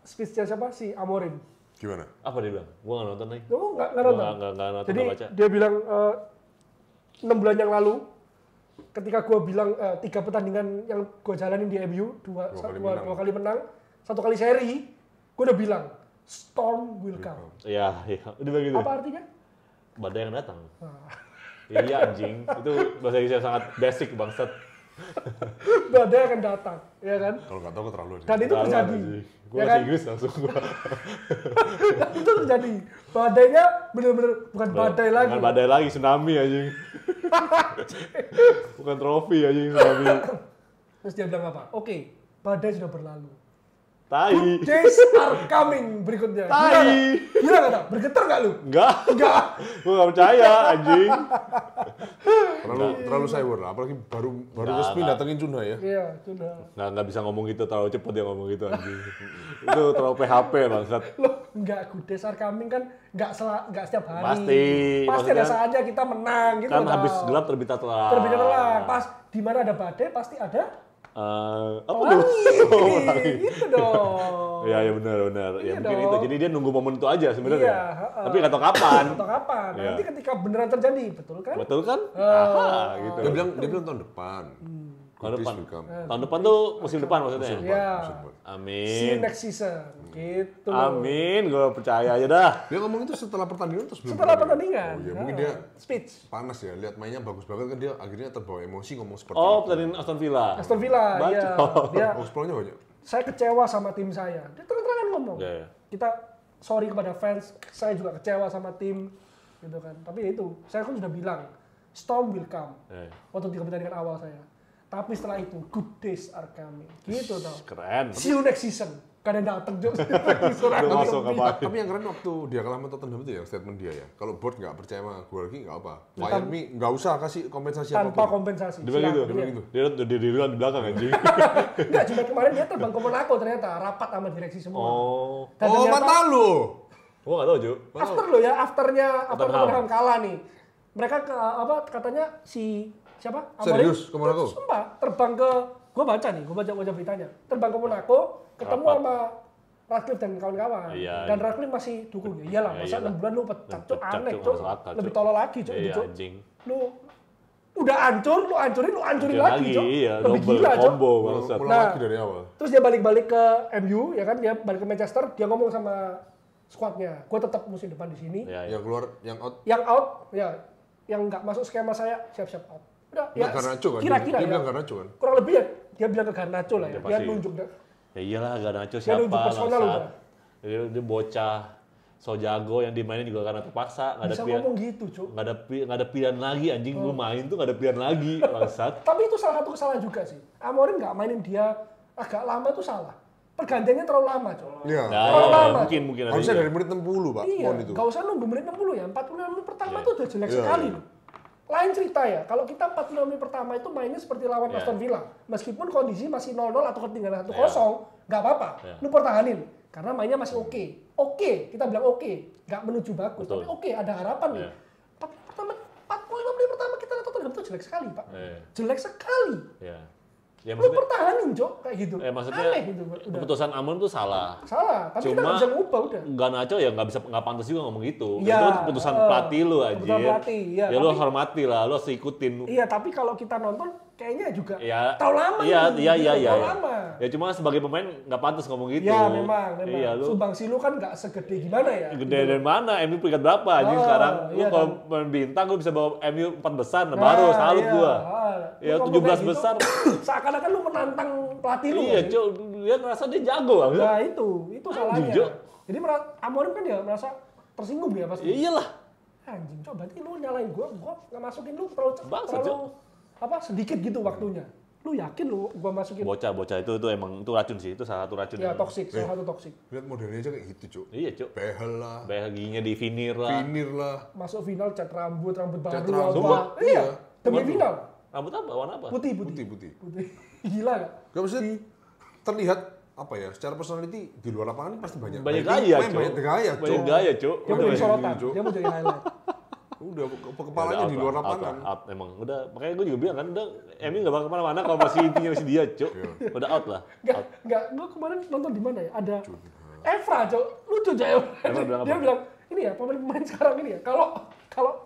speech-nya siapa sih Amorim? Gimana? Apa dia bilang? Gua nggak nonton nih. Lu nggak Gua nonton? nggak nonton, Jadi nggak baca. dia bilang 6 bulan yang lalu ketika gue bilang 3 pertandingan yang gue jalanin di MU, dua kali menang, 1 kali seri, gue udah bilang storm will come. Iya, udah begitu. Apa artinya? Badai yang datang. Iya anjing, itu bahasa Inggris yang sangat basic bangsat. Badai akan datang, ya kan? Kalau nggak tahu keterlaluan. Dan itu terjadi. Gue Ya bahasa kan? Inggris langsung gua. Dan itu terjadi. Badainya bener-bener bukan badai lagi. Bukan badai lagi, tsunami anjing. Bukan trofi anjing, tsunami. Terus dia bilang apa? Oke, badai sudah berlalu. Tai. Good days are coming berikutnya. Tai. Gila nggak? Bergetar nggak lu? Enggak. Enggak. Gue nggak percaya anjing. Terlalu cyber lah, apalagi baru resmi datengin Cunha ya. Iya, sudah. Nggak bisa ngomong gitu, terlalu cepet dia ngomong gitu anjing. Itu terlalu PHP bangsat. Loh, enggak, good days are coming kan enggak setiap hari. Pasti, Pasti ada maksudnya- saatnya kita menang gitu. Kan loh. habis gelap terbit terang. Terbitnya terang. Pas di mana ada badai pasti ada Apa tuh? pelangi. Gitu dong. Iya benar. Ya Iya mungkin dong. itu. Jadi dia nunggu momen itu aja sebenarnya. Iya, Tapi nggak tahu kapan. Atau kapan? Iya. Nanti ketika beneran terjadi, betul kan? Betul kan? Aha, gitu. Dia bilang tahun depan. Tahun depan. Will come. Tahun depan tuh musim depan maksudnya. Musim Iya. musim depan. See you Amin. next season. Gitu loh. Amin, gue percaya aja dah. Dia ngomong itu setelah pertandingan terus belum Setelah pertandingan. Oh iya, mungkin dia speech. panas ya, lihat mainnya bagus banget kan dia akhirnya terbawa emosi ngomong seperti Oh, itu. pertandingan Aston Villa. Aston Villa, iya. Bacot. Dia Oh, spoilernya banyak. saya kecewa sama tim saya. Dia terang-terangan ngomong. Ya. Kita sorry kepada fans, saya juga kecewa sama tim, gitu kan. Tapi itu, saya kan sudah bilang, storm will come. Waktu di pertandingan awal saya. Tapi setelah itu, good days are coming. Gitu tau. Keren. See you next season. Kadang dateng juga. Tapi yang keren waktu dia kalah sama Tottenham itu ya statement dia ya. Kalau board nggak percaya sama gue lagi nggak apa. Fire me, nggak usah kasih kompensasi tanpa apapun. kompensasi. Dia bilang gitu. Dia udah dirilan di belakang anjing. Enggak, cuma kemarin dia terbang ke Monaco ternyata rapat sama direksi semua. Dan Oh, ternyata, mata lu. Gua nggak tahu, Ju. after lo ya, afternya Tottenham. Tottenham kalah nih. Mereka ke katanya si siapa? Serius, ke Monaco? Sumpah, terbang ke gua baca beritanya. Terbang ke Monaco, ketemu Rapat. sama Radcliffe dan kawan-kawan. Iya, Dan iya. Radcliffe masih dukung ya. Iyalah, Ya, masa iyalah. 6 bulan lu pecat, cuk, Pecat, aneh, Cuk, cuk. masuk akal, Lebih Cuk. tolol lagi, cuk, Iya, Cuk. anjing. Lu udah hancur, lu hancurin Hancurin lagi, lagi, cuk. iya, Lebih double gila, cuk. combo bangsat. Mulai Nah. lagi dari awal. Terus dia balik-balik ke MU, ya kan? Dia balik ke Manchester, dia ngomong sama squadnya, gue tetap musim depan di sini. Ya, ya. Yang keluar, yang out. Yang out, ya, yang nggak masuk skema saya siap-siap out. Udah, ya, Garnacho kan? kira-kira Dia ya. bilang Garnacho kan? Kurang lebih ya, dia bilang ke Garnacho lah ya. Ya, Dia pasti. nunjuk. Ya iyalah, Garnacho Dia siapa nunjuk personal bangsat. udah. Dia bocah so jago yang dimainin juga karena terpaksa, nggak ada Bisa pilihan. ngomong gitu, Cuk. Nggak ada pilihan lagi anjing, lu main tuh nggak ada pilihan lagi bangsat. Tapi itu salah satu kesalahan juga sih. Amorim nggak mainin dia agak lama tuh salah. Pergantiannya terlalu lama, Cuk. Iya. Nah, Terlalu iya, lama. mungkin ada Harusnya juga. dari menit 60, Pak. Iya, Mohon itu. nggak usah nunggu menit 60 ya. 45 menit pertama tuh udah jelek Iya, sekali iya. loh. Lain cerita ya, kalau kita 45 menit pertama itu mainnya seperti lawan Iya. Aston Villa. Meskipun kondisi masih 0-0 atau ketinggalan 1-0, nggak apa-apa. Iya. Lu pertahanin. Karena mainnya masih oke. Oke, kita bilang oke. Nggak menuju bagus, Betul. tapi oke, ada harapan nih. Iya. Tapi 45 menit pertama kita lihat Tottenham itu jelek sekali, Pak. Iya. Jelek sekali. Ya. Ya Lu maksudnya, pertahanin, Jok, kayak gitu. maksudnya Aneh gitu. Udah. keputusan Amorim tuh salah. Salah, tapi kita Cuma nggak bisa ngubah udah. Garnacho ya nggak pantas juga ngomong gitu. Iya, Itu kan keputusan pelatih lu anjir. keputusan pelatih, iya, Ya lu tapi- hormati lah, lu harus ikutin. Iya, tapi kalau kita nonton kayaknya juga Ya, terlalu lama iya, ini, iya, gitu, iya, iya. terlalu lama. Ya cuma sebagai pemain nggak pantas ngomong gitu. Ya memang. Iya, lu Sumbangsi lu kan nggak segede gimana ya? gede dari mana? MU peringkat berapa anjing Oh, sekarang? Lu iya kalau kan. main bintang lu bisa bawa MU 4 besar, nah, baru salut iya. gua. Lu Ya ngomong 17 kayak gitu, besar. Seakan-akan lu menantang pelatih lu. Iya, kan? Cuk. Dia ngerasa dia jago banget. Nah itu salahnya. Jok. Jadi Amorim kan ya merasa tersinggung ya pasti. Ya iyalah. Anjing, coba berarti lu nyalain gua nggak masukin lu terlalu Bangsat, terlalu apa sedikit gitu waktunya. Lu yakin lu gua masukin? Bocah itu emang itu racun sih, itu salah satu racun. Ya toksik, salah satu toksik. Lihat modelnya aja kayak gitu, Cuk. Iya, Cuk. Behel lah, Bahagianya di finir lah. finir lah. Masuk final cat rambut baru Cat apa. rambut, Iya, iya. demi Waduh. final. Rambut apa? Warna apa? Putih. Putih. Gila gak? Gak maksudnya terlihat apa ya, secara personality di luar lapangan pasti banyak. Banyak Nah, itu gaya, main Cuk. banyak gaya, Banyak Cuk. gaya, Cuk. Dia mau jadi Udah, sorotan, Cuk. dia mau jadi highlight. Udah kepalanya di luar lapangan. Out, emang. Udah, makanya gue juga bilang kan, udah MU nggak bakal kemana-mana kalau masih intinya masih dia, Cuk. Udah out lah. Enggak, gua kemarin nonton di mana ya? Ada Evra, Cok. Lucu aja Evra. Evra bilang apa? Dia bilang, ini ya, pemain sekarang ini ya, kalau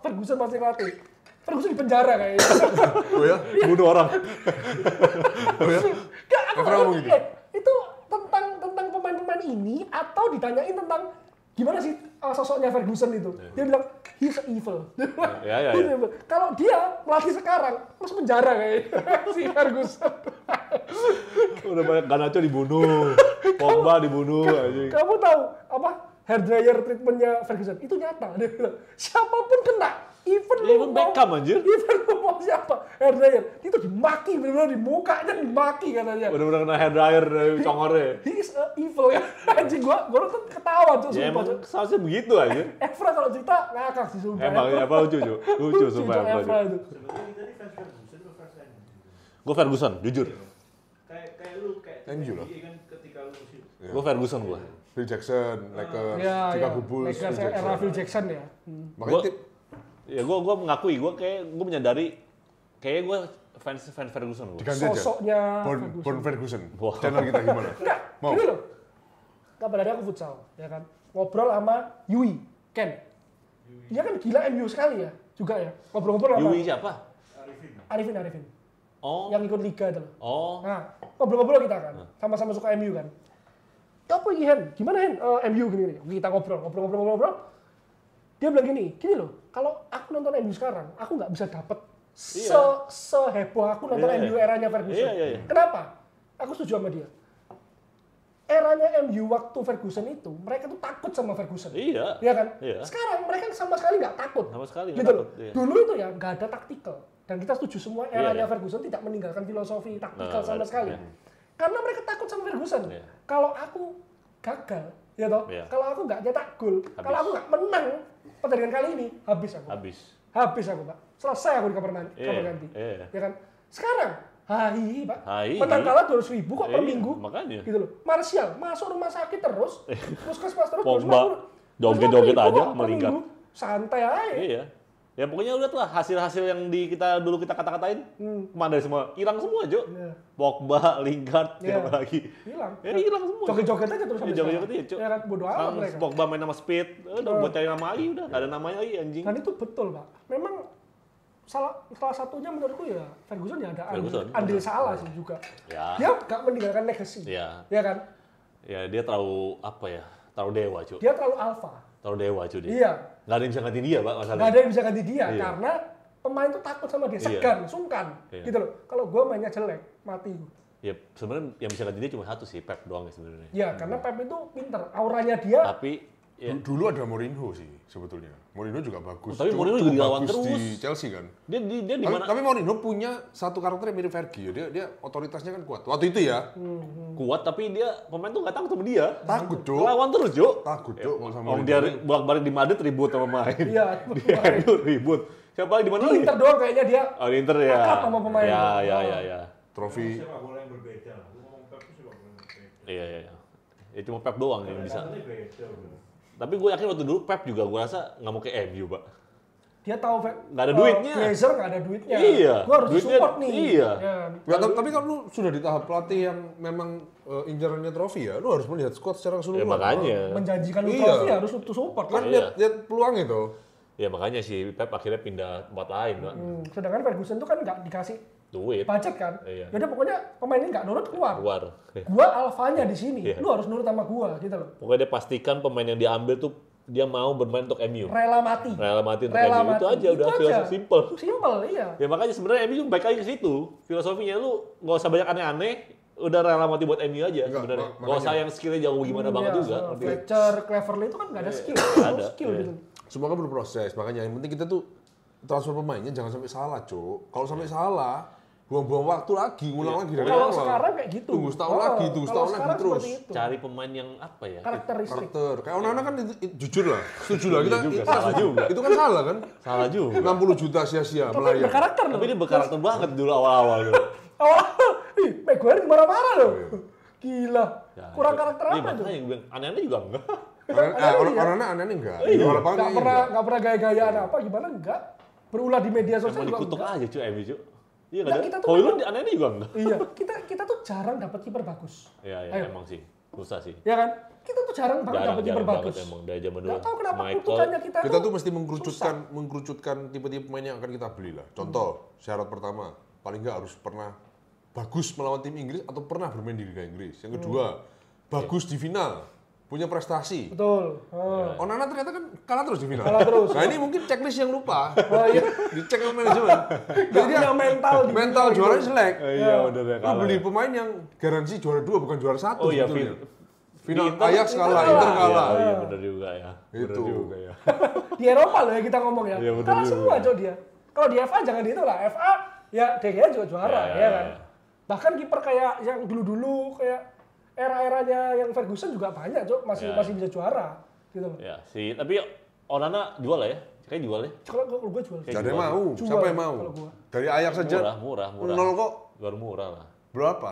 Ferguson masih ngelatih, Ferguson di penjara kayaknya. Oh ya? Bunuh orang. Oh ya? Enggak, aku Evra ngomong gitu? itu tentang pemain-pemain ini atau ditanyain tentang gimana sih sosoknya Ferguson itu. Dia bilang, he's evil. Ya. He's evil. Kalau dia melatih sekarang, masuk penjara kayaknya si Ferguson. Udah banyak Garnacho dibunuh, Pogba dibunuh anjing. Kamu tahu apa hair dryer treatmentnya Ferguson itu nyata. Dia bilang siapapun kena, even Even Beckham, anjir. even lu mau siapa hair dryer itu dimaki benar-benar di mukanya dimaki katanya. Udah kena hair dryer dari congornya. He is evil ya. Anjing gua nonton ketawa tuh Ya sumpah. emang Cuk. seharusnya begitu aja. Evra kalau cerita ngakak sih sumpah. Emang Evra. apa lucu, Cuk. Lucu sumpah. Cuk, Evra itu. Sebenarnya kita ini fans Ferguson atau fans MU? Gue Ferguson, jujur. Kayak lu kayak MU lah. kan ketika lu musim Gue Ferguson gue. Phil Jackson, Lakers, Ya, Chicago Bulls, Lakers Phil era Phil Jackson ya. Makanya Gua- Ya gue mengakui, gue menyadari kayaknya gue fans Ferguson gue. diganti aja. Sosoknya Born Ferguson. Wah. Channel kita gimana? Mau? Gini loh. Kapan hari aku futsal, ya kan? Ngobrol sama Yui, Ken. Dia kan gila MU sekali ya, juga ya. Ngobrol-ngobrol sama Yui siapa? Arifin. Oh, Yang ikut liga itu loh. oh. Nah, ngobrol-ngobrol kita kan. Sama-sama suka MU kan. Apa ini Hen? Gimana Hen? MU gini. Kita ngobrol. Dia bilang gini loh. Kalau aku nonton MU sekarang, aku nggak bisa dapet seheboh aku nonton Iya. MU eranya Ferguson. Iya. Kenapa? Aku setuju sama dia. eranya MU waktu Ferguson itu, mereka tuh takut sama Ferguson. Iya. Iya kan? Iya. Sekarang mereka sama sekali nggak takut. Sama sekali nggak gitu takut, loh. iya. Dulu itu ya nggak ada taktikal. Dan kita setuju semua eranya Iya. Ferguson tidak meninggalkan filosofi taktikal Nah, sama sekali. iya. Karena mereka takut sama Ferguson. Iya. Kalau aku gagal, ya toh. Iya. Kalau aku nggak nyetak gol, kalau aku nggak menang pertandingan kali ini, habis aku. Habis aku, Pak. Selesai aku di kamar mandi. Iya, Kamar ganti. iya. Ya kan? Sekarang, hai, Pak. Hai. Menang kalah 200.000 kok per Iya, minggu. makanya. Gitu loh. Martial masuk rumah sakit terus, puskesmas terus. Pogba, 250 joget-joget 250 aja kok sama per Lingard. minggu. Santai aja. Iya. Ya pokoknya udah lah hasil-hasil yang kita dulu kata-katain kemana dari semua hilang semua, Jo. Iya. Pogba, Lingard, Iya. siapa lagi? Hilang. Ya hilang semua. Joget-joget aja terus Iya, joget-joget aja, Cuk. Ya kan, bodo amat Sekarang mereka. Pogba main sama Speed, udah buat cari nama lagi udah, enggak ada namanya lagi anjing. Dan itu betul, Pak. Memang salah satunya menurutku ya Ferguson ya ada andil salah sih juga. Ya. Dia nggak meninggalkan legacy. Iya. Ya kan? Ya dia terlalu apa ya? Terlalu dewa, Cuk. Dia terlalu alpha. Terlalu dewa, Cuk dia. Iya. Nggak ada yang bisa ganti dia, Pak, masalahnya. Nggak ada yang bisa ganti dia Iya. karena pemain tuh takut sama dia, segan, sungkan, Iya. gitu loh. Kalau gua mainnya jelek, mati gua. Ya sebenarnya yang bisa ganti dia cuma satu sih, Pep doang ya sebenarnya. Ya, karena Pep itu pinter, auranya dia. Tapi ya, Dulu ada Mourinho sih sebetulnya. Mourinho juga bagus. tapi Cukup- Mourinho juga cukup dilawan bagus terus. di Chelsea kan. dia di Tapi, mana tapi Mourinho punya satu karakter yang mirip Fergie. Dia otoritasnya kan kuat. Waktu itu ya. kuat tapi dia pemain tuh nggak takut sama dia. Takut, Cuk. Lawan terus, Jo. Takut, Cuk. kalau sama Oh, Mourinho. dia bolak-balik di Madrid ribut sama pemain. Iya, Dia MU ribut. Siapa lagi di mana di lagi? Inter doang kayaknya dia. Oh, di Inter ya. Akrab sama pemain. Ya. Trofi Sepak bola yang berbeda lah. Lu ngomong Pep itu sepak bola yang berbeda. Iya. Ya cuma Pep doang yang bisa. Ini beda, bro. Tapi gue yakin waktu dulu Pep juga gue rasa nggak mau ke MU, Pak. Dia tahu Nggak ada duitnya. Glazer nggak ada duitnya. Iya, Gua harus duitnya- support nih. iya. Ya. Ya, tapi kan lu sudah di tahap pelatih yang memang incarannya trofi ya, lu harus melihat squad secara Ya keseluruhan. makanya. Menjanjikan lu Iya. trofi harus untuk support Kan kan. Iya. lihat peluang itu. Ya makanya si Pep akhirnya pindah tempat lain, Pak. Sedangkan Ferguson tuh kan nggak dikasih Duit budget kan. Iya. Jadi pokoknya pemain ini nggak nurut keluar. keluar. Gua alfanya di sini. Iya. Lu harus nurut sama gua gitu loh. Pokoknya dia pastikan pemain yang diambil tuh dia mau bermain untuk MU. Rela mati. Rela mati untuk Rela MU. Itu mati. aja udah filosofi simple. Simple, iya. Ya makanya sebenarnya MU baik lagi ke situ. Filosofinya lu nggak usah banyak aneh-aneh, udah rela mati buat MU aja Enggak, sebenarnya. makanya. Nggak usah yang skillnya jauh gimana banget Iya, juga. Fletcher, Cleverley itu kan nggak ada skill. Nggak ada, Skill iya. gitu. Semua kan berproses, makanya yang penting kita tuh transfer pemainnya jangan sampai salah, Cuk. Kalau sampai salah, buang-buang waktu lagi, ngulang lagi dari Kalau awal. sekarang kayak gitu. Tunggu setahun Oh, lagi, tunggu kalau setahun lagi sekarang terus. seperti itu. Cari pemain yang apa ya? Karakteristik. Karakter. Kayak Onana kan jujur lah, setuju lah. Kita, Iya juga, itu, salah juga. Itu kan salah kan? Salah juga. 60 juta sia-sia Tapi melayang. berkarakter loh. Tapi dia berkarakter banget dulu awal-awal gitu. Awal, ih, Maguire marah-marah loh. Gila. Ya, Kurang itu- karakter iya, apa tuh? makanya yang gue bilang aneh-aneh juga enggak. Onana aneh-aneh enggak? Di luar lapangan Nggak kayaknya pernah enggak. nggak pernah gaya-gayaan apa gimana enggak. Berulah di media sosial Emang juga dikutuk enggak. aja cuy MU cuy. Iya Nggak, kan? kita tuh Kalau lu memang- aneh-aneh juga enggak. Iya, kita tuh jarang dapat kiper bagus. Iya, Ayo. emang sih. Susah sih. Ya kan? Kita tuh jarang banget dapat kiper Jarang bagus. banget emang dari zaman dulu. Nggak tahu kenapa Michael, kutukannya Kita tuh mesti mengkerucutkan tipe-tipe pemain yang akan kita beli lah. Contoh, syarat pertama, paling nggak harus pernah bagus melawan tim Inggris atau pernah bermain di Liga Inggris. Yang kedua, bagus di final, punya prestasi. Betul. Oh. Onana ternyata kan kalah terus di final. Kalah terus. Nah ini mungkin checklist yang lupa. Oh iya. Dicek sama manajemen. Nggak punya mental di mental final juaranya gitu. jelek. Iya, bener ya. Lu beli pemain yang garansi juara 2 bukan juara 1 Oh iya, sebetulnya. di Final Inter- Ajax kalah, Inter Inter kalah. Iya, iya benar juga ya. Benar Itu. juga ya. Di Eropa loh ya kita ngomong ya. Iya, betul Kalah juga. semua Cok dia. Kalau di FA jangan itu lah. FA ya De Gea juga juara Iya, ya iya, kan. iya. Bahkan kiper kayak yang dulu-dulu kayak era-eranya yang Ferguson juga banyak Cok masih Iya. masih bisa juara gitu loh. Ya, sih. Tapi Onana jual lah ya. Kayaknya jual ya. Kalau gue jual. Kayak Gak ada yang jual. mau. Jual Siapa yang mau? kalau gua. Dari Ajax saja. Murah. 0 kok. Jual murah lah. Berapa?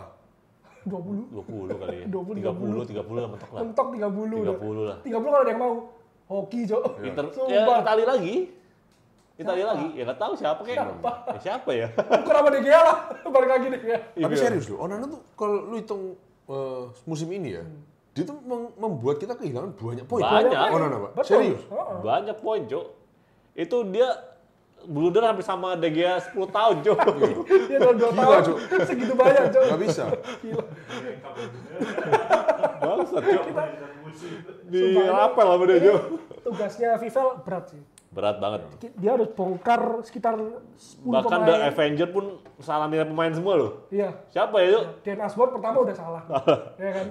20. 20 kali ya. 20, 30 lah mentok lah. Mentok 30. 30 lah. 30 kalau ada yang mau. Hoki Cok. Inter, ya Sumpah. Itali lagi. Itali lagi. Ya nggak tahu siapa kayak. Siapa? Ya, siapa ya? Ukur sama De Gea lah. Balik lagi De Gea. Tapi Iya. serius loh, Onana tuh kalau lu hitung musim ini ya, dia tuh membuat kita kehilangan banyak poin. Banyak. Onana, Pak. Betul. Serius. Oh. Banyak poin, Cok. Itu dia blunder hampir sama De Gea 10 tahun, Cok. Dia udah 2 Gila, tahun. Cok. Segitu banyak Cok. Gak bisa. Bangsat, Cok. musim. Di rapel sama dia, Cok. Tugasnya Vivel berat sih. Berat banget. Dia harus bongkar sekitar 10 Bahkan The pemain. Avenger pun salah nilai pemain semua loh. Iya. Siapa ya, Cok? Dan Asbot pertama udah salah. Ya kan?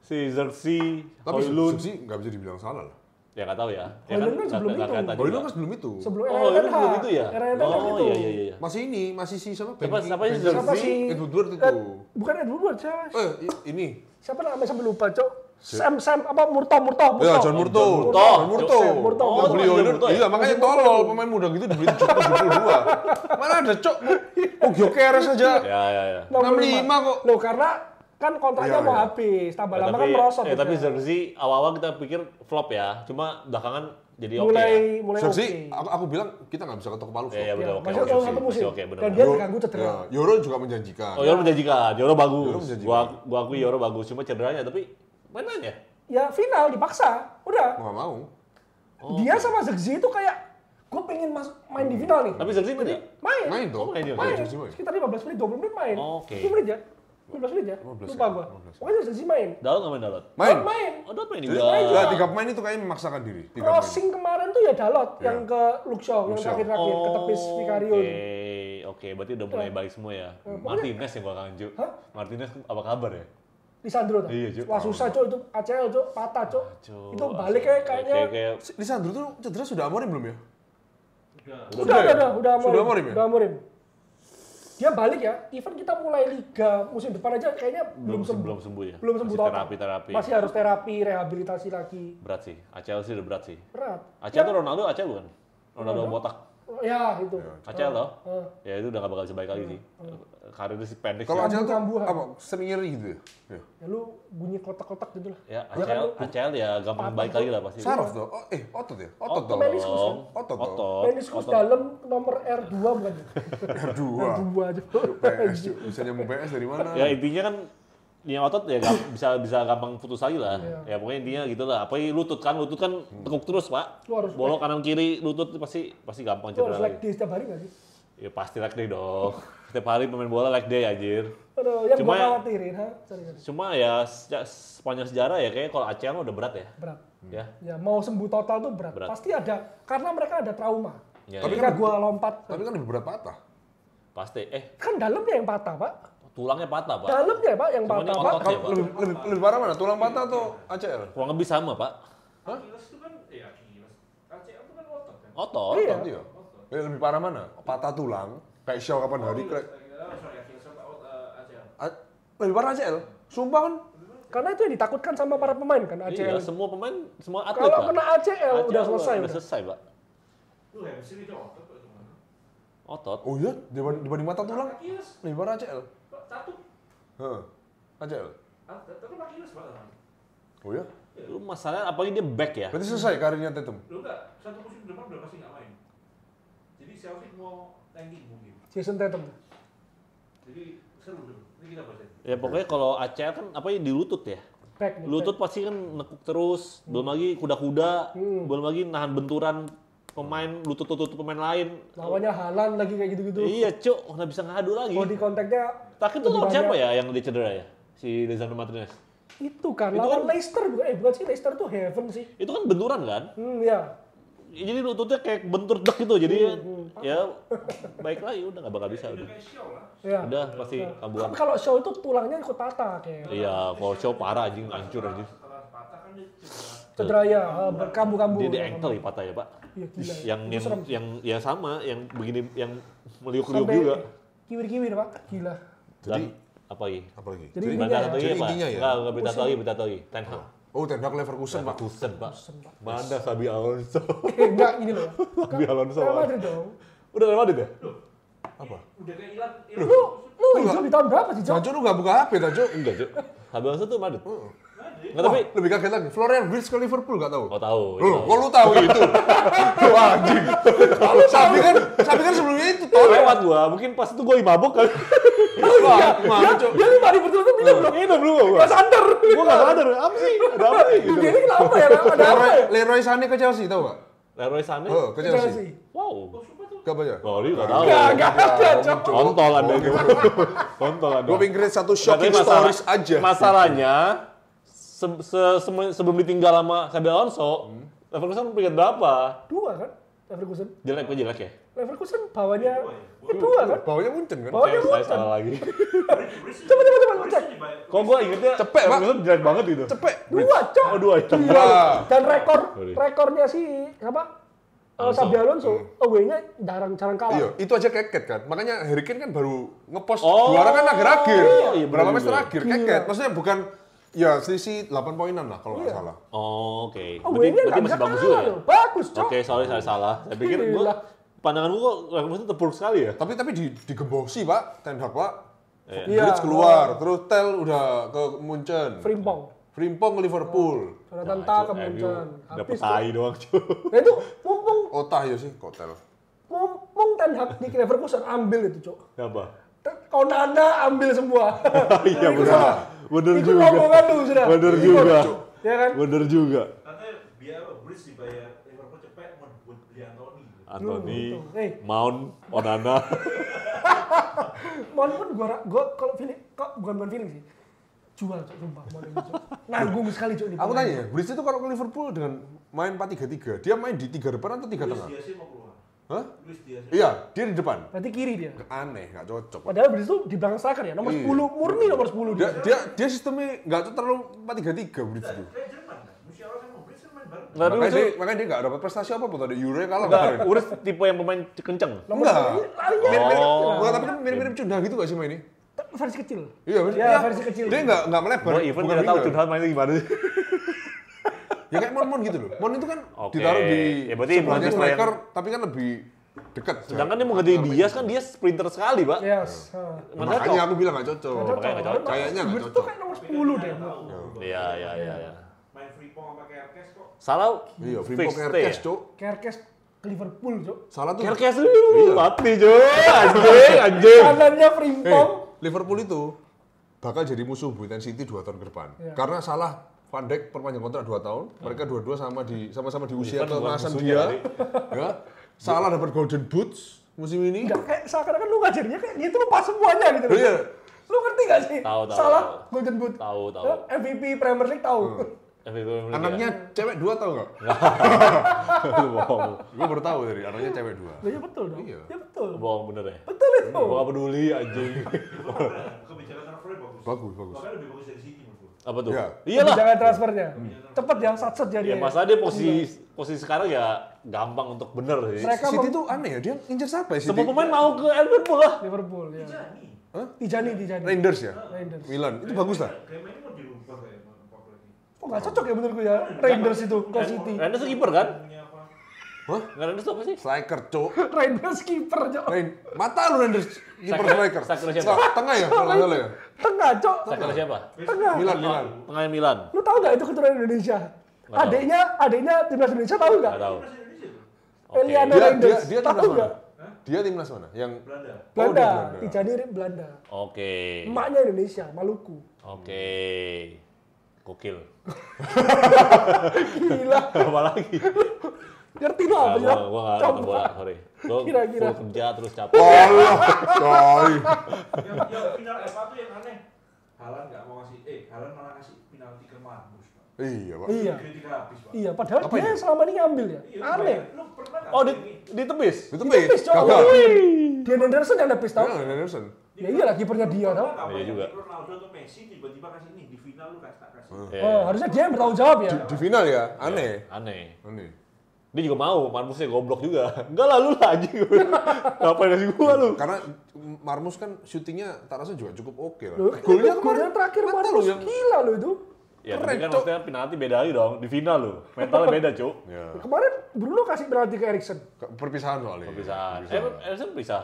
si Xerxes, Tapi Højlund. sih nggak bisa dibilang salah lah. Ya nggak tahu ya. Ya Højlund kan sebelum nggak itu. kelihatan Højlund juga. kan sebelum itu. Sebelum Oh, Højlund sebelum itu ya? Era Ten Hag Oh itu. iya. Masih si siapa? Siapa sih Siapa Xerxes? sih? Ed Woodward itu. Bukan Ed Woodward, siapa? Ini. Siapa namanya sampai lupa, Cok. Sam apa Murto. Ya, John Murto. Murto. Murto. Murto. Yang beli John Højlund. Murto ya? Iya, makanya tolol pemain muda gitu dibeli 72. Mana ada, Cok? Oh, Gyökeres aja. Ya. 65 kok. Loh, karena kan kontraknya Iya, mau iya. habis. Tambah Ya, lama kan merosot. gitu tapi ya. Xerxes awal-awal kita pikir flop ya. Cuma belakangan jadi oke mulai ya. mulai Sih, oke. aku bilang kita nggak bisa ketok palu. Iya, Ya, benar oke. masih oke tahun sih. satu musim. Masih oke, benar. Dan dia diganggu cedera. Ya, Euro juga menjanjikan. Oh, Euro menjanjikan. Euro bagus. Euro menjanjikan. Gua akui Euro bagus, cuma cederanya tapi mainan ya. Ya final dipaksa. Udah. Nggak mau. Dia sama Zirkzee itu kayak gue pengen main di final nih. Tapi Xerxes main ya? Main. Main tuh. Oh, main juga. Main. Zirkzee main. Sekitar 15 menit, 20 menit main. Oke. 10 menit ya. 15 menit ya. 15 Lupa ya, gua. 15. Pokoknya Zirkzee main. Dalot nggak main Dalot? Main. Main. Oh, Dalot main Jadi, juga. ya, 3 pemain itu kayaknya memaksakan diri. 3 pemain. Crossing kemarin tuh ya Dalot Iya. yang ke Luke Shaw, yang Luke Shaw. terakhir-terakhir ke tepis Vicario. Oke, berarti udah mulai balik semua ya. Martinez yang gua kangen, Cuk. Hah? Martinez apa kabar ya? Lisandro tuh. Iya, Cuk. Wah susah Cuk itu ACL Cuk, patah Cuk. Cuk, Itu balik kayaknya kayak Lisandro tuh cedera sudah Amorim belum ya? udah Sudah Amorim ya? Udah Amorim. Dia balik ya, even kita mulai liga musim depan aja kayaknya belum sembuh. belum sembuh ya. Belum sembuh Masih total. terapi. Masih harus terapi, rehabilitasi lagi. Berat sih. ACL sih udah berat sih. Berat. ACL tuh Ronaldo ACL bukan? Ronaldo botak. Ya itu. ACL toh? Heeh. Ya itu udah gak bakal bisa balik lagi sih. Karirnya sih pendek Kalau sih. Acel tuh Kambuh-kambuhan. apa? Sering nyeri gitu ya? Ya. Ya lu bunyi kotak-kotak gitu lah. Ya Dia kan ACL ya gampang patah balik tuh. lagi lah pasti. Saraf tuh. Oh, otot ya? Otot tuh. meniskus kan? Otot tuh. meniskus dalam nomor R2 bukan? R2. R2 aja. PS, Cuk. Bisa nyambung PS dari mana? Ya intinya kan yang otot ya bisa gampang putus lagi lah. Ya pokoknya intinya gitu lah. Apalagi lutut kan tekuk terus Pak. Lu harus Bolong kanan kiri lutut pasti gampang Lu harus cedera leg lagi. day setiap hari nggak sih? Ya pasti leg day dong. Setiap hari pemain bola leg day anjir. Aduh, yang Cuma- gua khawatirin, ha? Sorry. Cuma ya sepanjang sejarah ya kayaknya kalau ACL udah berat ya. Berat. Ya. Ya mau sembuh total tuh berat. Berat. Pasti ada, karena mereka ada trauma. Ya, Tapi Ketika kan- gua lompat, Tapi kan lebih berat patah. pasti. kan dalamnya yang patah, Pak. Tulangnya patah, Pak. Dalamnya, Pak, yang Cuma patah, ini Pak. otot. Kalau Pak. lebih parah mana? Tulang patah atau ACL? Kurang lebih sama, Pak. Achilles itu kan, Achilles. ACL itu kan otot kan? Otot. Iya. Iya. Lebih parah mana? Patah tulang, kayak Shaw kapan hari. Sorry, Achilles sama ACL. Lebih parah ACL. Sumpah kan? Karena itu yang ditakutkan sama para pemain kan, Iya, ACL. semua pemain, semua atlet Kalau lah. kena ACL udah selesai. Udah Udah. selesai, Pak. Lu hamstring itu otot kok itu mana? Otot. Oh iya, dibanding mata tulang Achilles, lebih parah ACL. satu. Heeh. ACL. Tapi Achilles Pak. Oh iya. Lu masalahnya apalagi dia back ya. Berarti selesai karirnya Tatum. Lu enggak, satu musim depan udah pasti nggak main. Jadi Celtic mau tanking mungkin. Jason Tatum. Jadi seru tuh. Ini kita bahas. Ya pokoknya kalau ACL kan apalagi di lutut ya. Back nih, Lutut pasti kan nekuk terus, belum lagi kuda-kuda, belum lagi nahan benturan pemain lutut pemain lain. back. Lawannya Haaland lagi kayak gitu-gitu. Iya, Cuk, nggak bisa ngadu lagi. Body kontaknya Terakhir tuh lebih lawan siapa banyak. ya yang dia cedera ya? Si Lisandro Martinez. Itu kan, Itu lawan kan- Leicester juga. Bukan sih, Leicester tuh heaven sih. Itu kan benturan kan? Ya. Jadi lututnya kayak bentur dek gitu. Jadi ya baik lagi udah nggak bakal bisa udah. Kayak show lah. Ya. Udah pasti kambuhan. Kalau Shaw itu tulangnya ikut patah kayak. Iya, kalau show parah anjing hancur anjing. Setelah patah kan dia cedera. Cedera ya, berkambuh-kambuh. Dia di ankle ya patah ya, Pak. Iya, gila. Yang sama, yang begini yang meliuk-liuk Sampai juga. kiwir-kiwir, Pak. Gila. Dan apa lagi? Apalagi? Jadi Berita intinya satu ya. lagi Jadi Pak. intinya ya? Enggak berita satu lagi. Ten Hag. Oh, Ten Hag Leverkusen, Pak. Leverkusen, Pak. Mana Xabi Alonso? Enggak, ini loh. Xabi Alonso. Real Madrid dong. Udah Real Madrid ya? Apa? Udah kayak hilang. Lu hijau di tahun berapa sih, Jok? Tajo lu nggak buka HP, Tajo? Enggak, Cuk. Xabi Alonso tuh Madrid. Enggak Wah, tapi lebih kaget lagi. Florian Wirtz ke Liverpool nggak tahu? oh tahu. Kok lu tahu itu? Wah, anjing. Sabi kan sebelumnya itu Oh, lewat gua. Mungkin pas itu gua mabuk kan. Wah, mana, Cok? Dia 5 ribu tuh minum loh. Ini belum gua. Gak sadar. Gua enggak sadar. Apa sih? Ada apa sih? Gitu. Dia ini kenapa ya? Ada apa ya? Leroy Sané ke Chelsea, tahu nggak? Leroy Sané. Oh, ke Chelsea. Chelsea. Wow. Gak baca? Oh, dia enggak tahu. Enggak ada, Jok. Kontol Anda itu. Kontol Anda. Gue pikirin satu shocking Katanya stories aja. Masalahnya sebelum ditinggal sama Xabi Alonso, Leverkusen peringkat berapa? 2 kan? Leverkusen. Jelek ya? Leverkusen bawahnya kedua kan? Bawahnya Munchen kan? Bawahnya Saya Munchen. salah lagi. Coba cek. Kok gua ingetnya Cepet, Pak. Leverkusen jelek banget gitu. Cepet. Dua, Cok. Oh, 2 ya. Gila. Dan Sorry. rekornya si apa? Xabi Alonso, away-nya jarang kalah. Iya, itu aja keket kan. Makanya Harry Kane kan baru ngepost Oh, juara kan akhir-akhir. iya, Berapa bener match juga. terakhir keket. Maksudnya bukan ya selisih 8 poinan lah kalau nggak salah. Oh, oke. Away-nya Berarti nggak masih bisa bagus kalah juga ya? loh. Bagus, Cok. Oke, sorry saya salah. Saya pikir Gila. gua pandangan gua kok Leverkusen terpuruk sekali ya. Tapi digembosi Pak, Ten Hag Pak. Iya. Bridge keluar, terus Tel udah ke Munchen. Frimpong ke Liverpool. Jonathan Nah, Tah itu ke Munchen. Dapet Habis tuh. tai doang, cu. Nah itu mumpung Otah ya sih, kok Tel. Ten Hag di Leverkusen ambil itu, Cok. Apa? Konana ambil semua. Iya benar. Bener Ikut juga. rombongan lu sudah. Bener Ikut, juga. Cok. Ya kan? Bener juga. Katanya biaya Bridge dibayar Liverpool cepet buat beli Anthony. Anthony, betul. Mount, Onana. Mon pun gua kalau feeling kok bukan feeling sih. Jual, Cok, sumpah. Mon ini, Cok. Nanggung sekali, Cok, ini. Aku tanya ya, Bridge itu kalau ke Liverpool dengan main 4-3-3, dia main di 3 depan atau 3 Luis tengah? Diaz mau keluar. Hah? Luis Diaz. Iya, dia di depan. Berarti kiri dia. Aneh, nggak cocok. Padahal Bridge itu di belakang striker ya, nomor Iya. 10, murni nomor 10 dia. Dia sistemnya nggak terlalu 4-3-3 Bridge itu. Kayak Jerman kan. Musiala sama Bridge kan main bareng. Nggak dulu Makanya dia nggak dapat prestasi apa-apa tadi Euro kalah Enggak, kemarin. Urus tipe yang pemain kenceng. Nomor Enggak. 10 larinya Oh. Bukan, tapi kan mirip-mirip Cunda gitu gak sih mainnya? versi kecil. Iya, Ya, versi kecil. Dia nggak melebar. Bro, even bukan tidak tahu winger. Cunhan mainnya gimana sih. Ya kayak Mon gitu loh. Mon itu kan Oke. ditaruh di Ya, berarti sebelahnya tipe striker, tapi kan lebih dekat. Sedangkan dia mau ganti Diaz kan dia sprinter sekali, Pak. Yes. Makanya aku bilang nggak cocok. Makanya nggak cocok. Kayaknya nggak Bridge itu cocok. kayak nomor 10 deh. Iya. Main Frimpong sama Kerkes kok. Salah. Iya, fix Frimpong stay Kerkes, ya? Cok. Kerkes ke Liverpool, Cok. Salah tuh. Kerkes itu mati, Cok. Anjing. Kanannya Frimpong. Liverpool itu bakal jadi musuh Buitan City 2 tahun ke depan. Iya. Karena salah Van Dijk perpanjang kontrak 2 tahun. Mereka dua-dua sama-sama di usia Bukan keemasan musuhnya dia. kali. Ya. Salah dapat Golden Boots musim ini. Enggak, kayak seakan-akan lu ngajarnya kayak dia tuh lupa semuanya gitu loh. Iya. Lu ngerti gak sih? Tahu. Salah Golden Boot. Tahu. Ya, MVP Premier League tahu. MVP Premier League Anaknya cewek 2 tau nggak? ya? Lu bohong. Gue baru tahu dari anaknya cewek 2. Lah ya betul dong. Iya. Ya betul. Bohong bener ya. Betul itu. Gua gak peduli anjing. Kebijakan transfernya bagus. Bagus. Bahkan lebih bagus dari City menurut gua. Apa tuh? Iya. Iyalah. Jangan transfernya. Cepet ya, satset jadi. Ya masa dia posisi sekarang ya gampang untuk bener sih. Mereka City tuh aneh ya, dia incer siapa ya City? Semua pemain mau ke Liverpool lah. Liverpool ya. Jani. Tijani. Rangers ya? Rangers. Milan, itu bagus lah. Kayak mainnya mau dirubah kayak Pop lagi. Kok nggak cocok ya menurutku ya Rangers itu ke City. Rangers tuh kiper kan? Punya apa? Hah? Nggak Rangers tuh apa sih? Striker, Cok. Rangers kiper Cok. Mata lu Rangers, kiper striker. Striker siapa? Tengah ya, kalau nggak salah ya. Tengah Cok. Striker siapa? Tengah. Milan. Tengahnya Milan. Lu tahu nggak itu keturunan Indonesia? Nggak tahu. Adiknya timnas Indonesia tahu nggak? Nggak tahu. Masih Indonesia tuh. Oke. Eliana Dia Rangers. timnas Tahu mana? nggak? Dia timnas mana? Yang Belanda. Belanda. Belanda. Tijani Belanda. Oke. Emaknya Indonesia, Maluku. Oke. Gokil. Gila. Apa lagi? Ngerti lu apa ya? Gua nggak nonton bola, sorry. Gua Kira-kira. full kerja terus capek. Allah, coy. Yang final FA tuh yang aneh. Haaland nggak mau ngasih, Haaland malah ngasih penalti ke Marmus, Pak. Iya, Pak. Iya. Kritik habis, Pak. Iya, padahal Apa dia ini? selama ini ngambil ya. Iya, Aneh. Lu pernah nggak Oh, ini? ditebis. Itu Tipis, base, Cok. gagal. Dia Henderson yang lebih tahu. Ya, Henderson. Ya iyalah kipernya dia tahu. Iya juga. Ronaldo atau Messi tiba-tiba kasih nih di final lu kasih. Iya. Oh, harusnya dia yang bertanggung jawab ya. Di final ya, aneh. Aneh. Aneh. Dia juga mau, Marmusnya goblok juga. Enggak lah, lu lah anjing. Ngapain ngasih gua lu? Karena Marmus kan syutingnya tak rasa juga cukup oke lah. Loh, Golnya golnya terakhir mata Marcus lu yang gila lo itu. Ya, Keren, tapi kan Cok. maksudnya penalti beda lagi dong. Di final lu. Mentalnya beda, Cuk. ya, Kemarin Bruno kasih penalti ke Erikson. perpisahan soalnya. Bisa. Erikson bisa.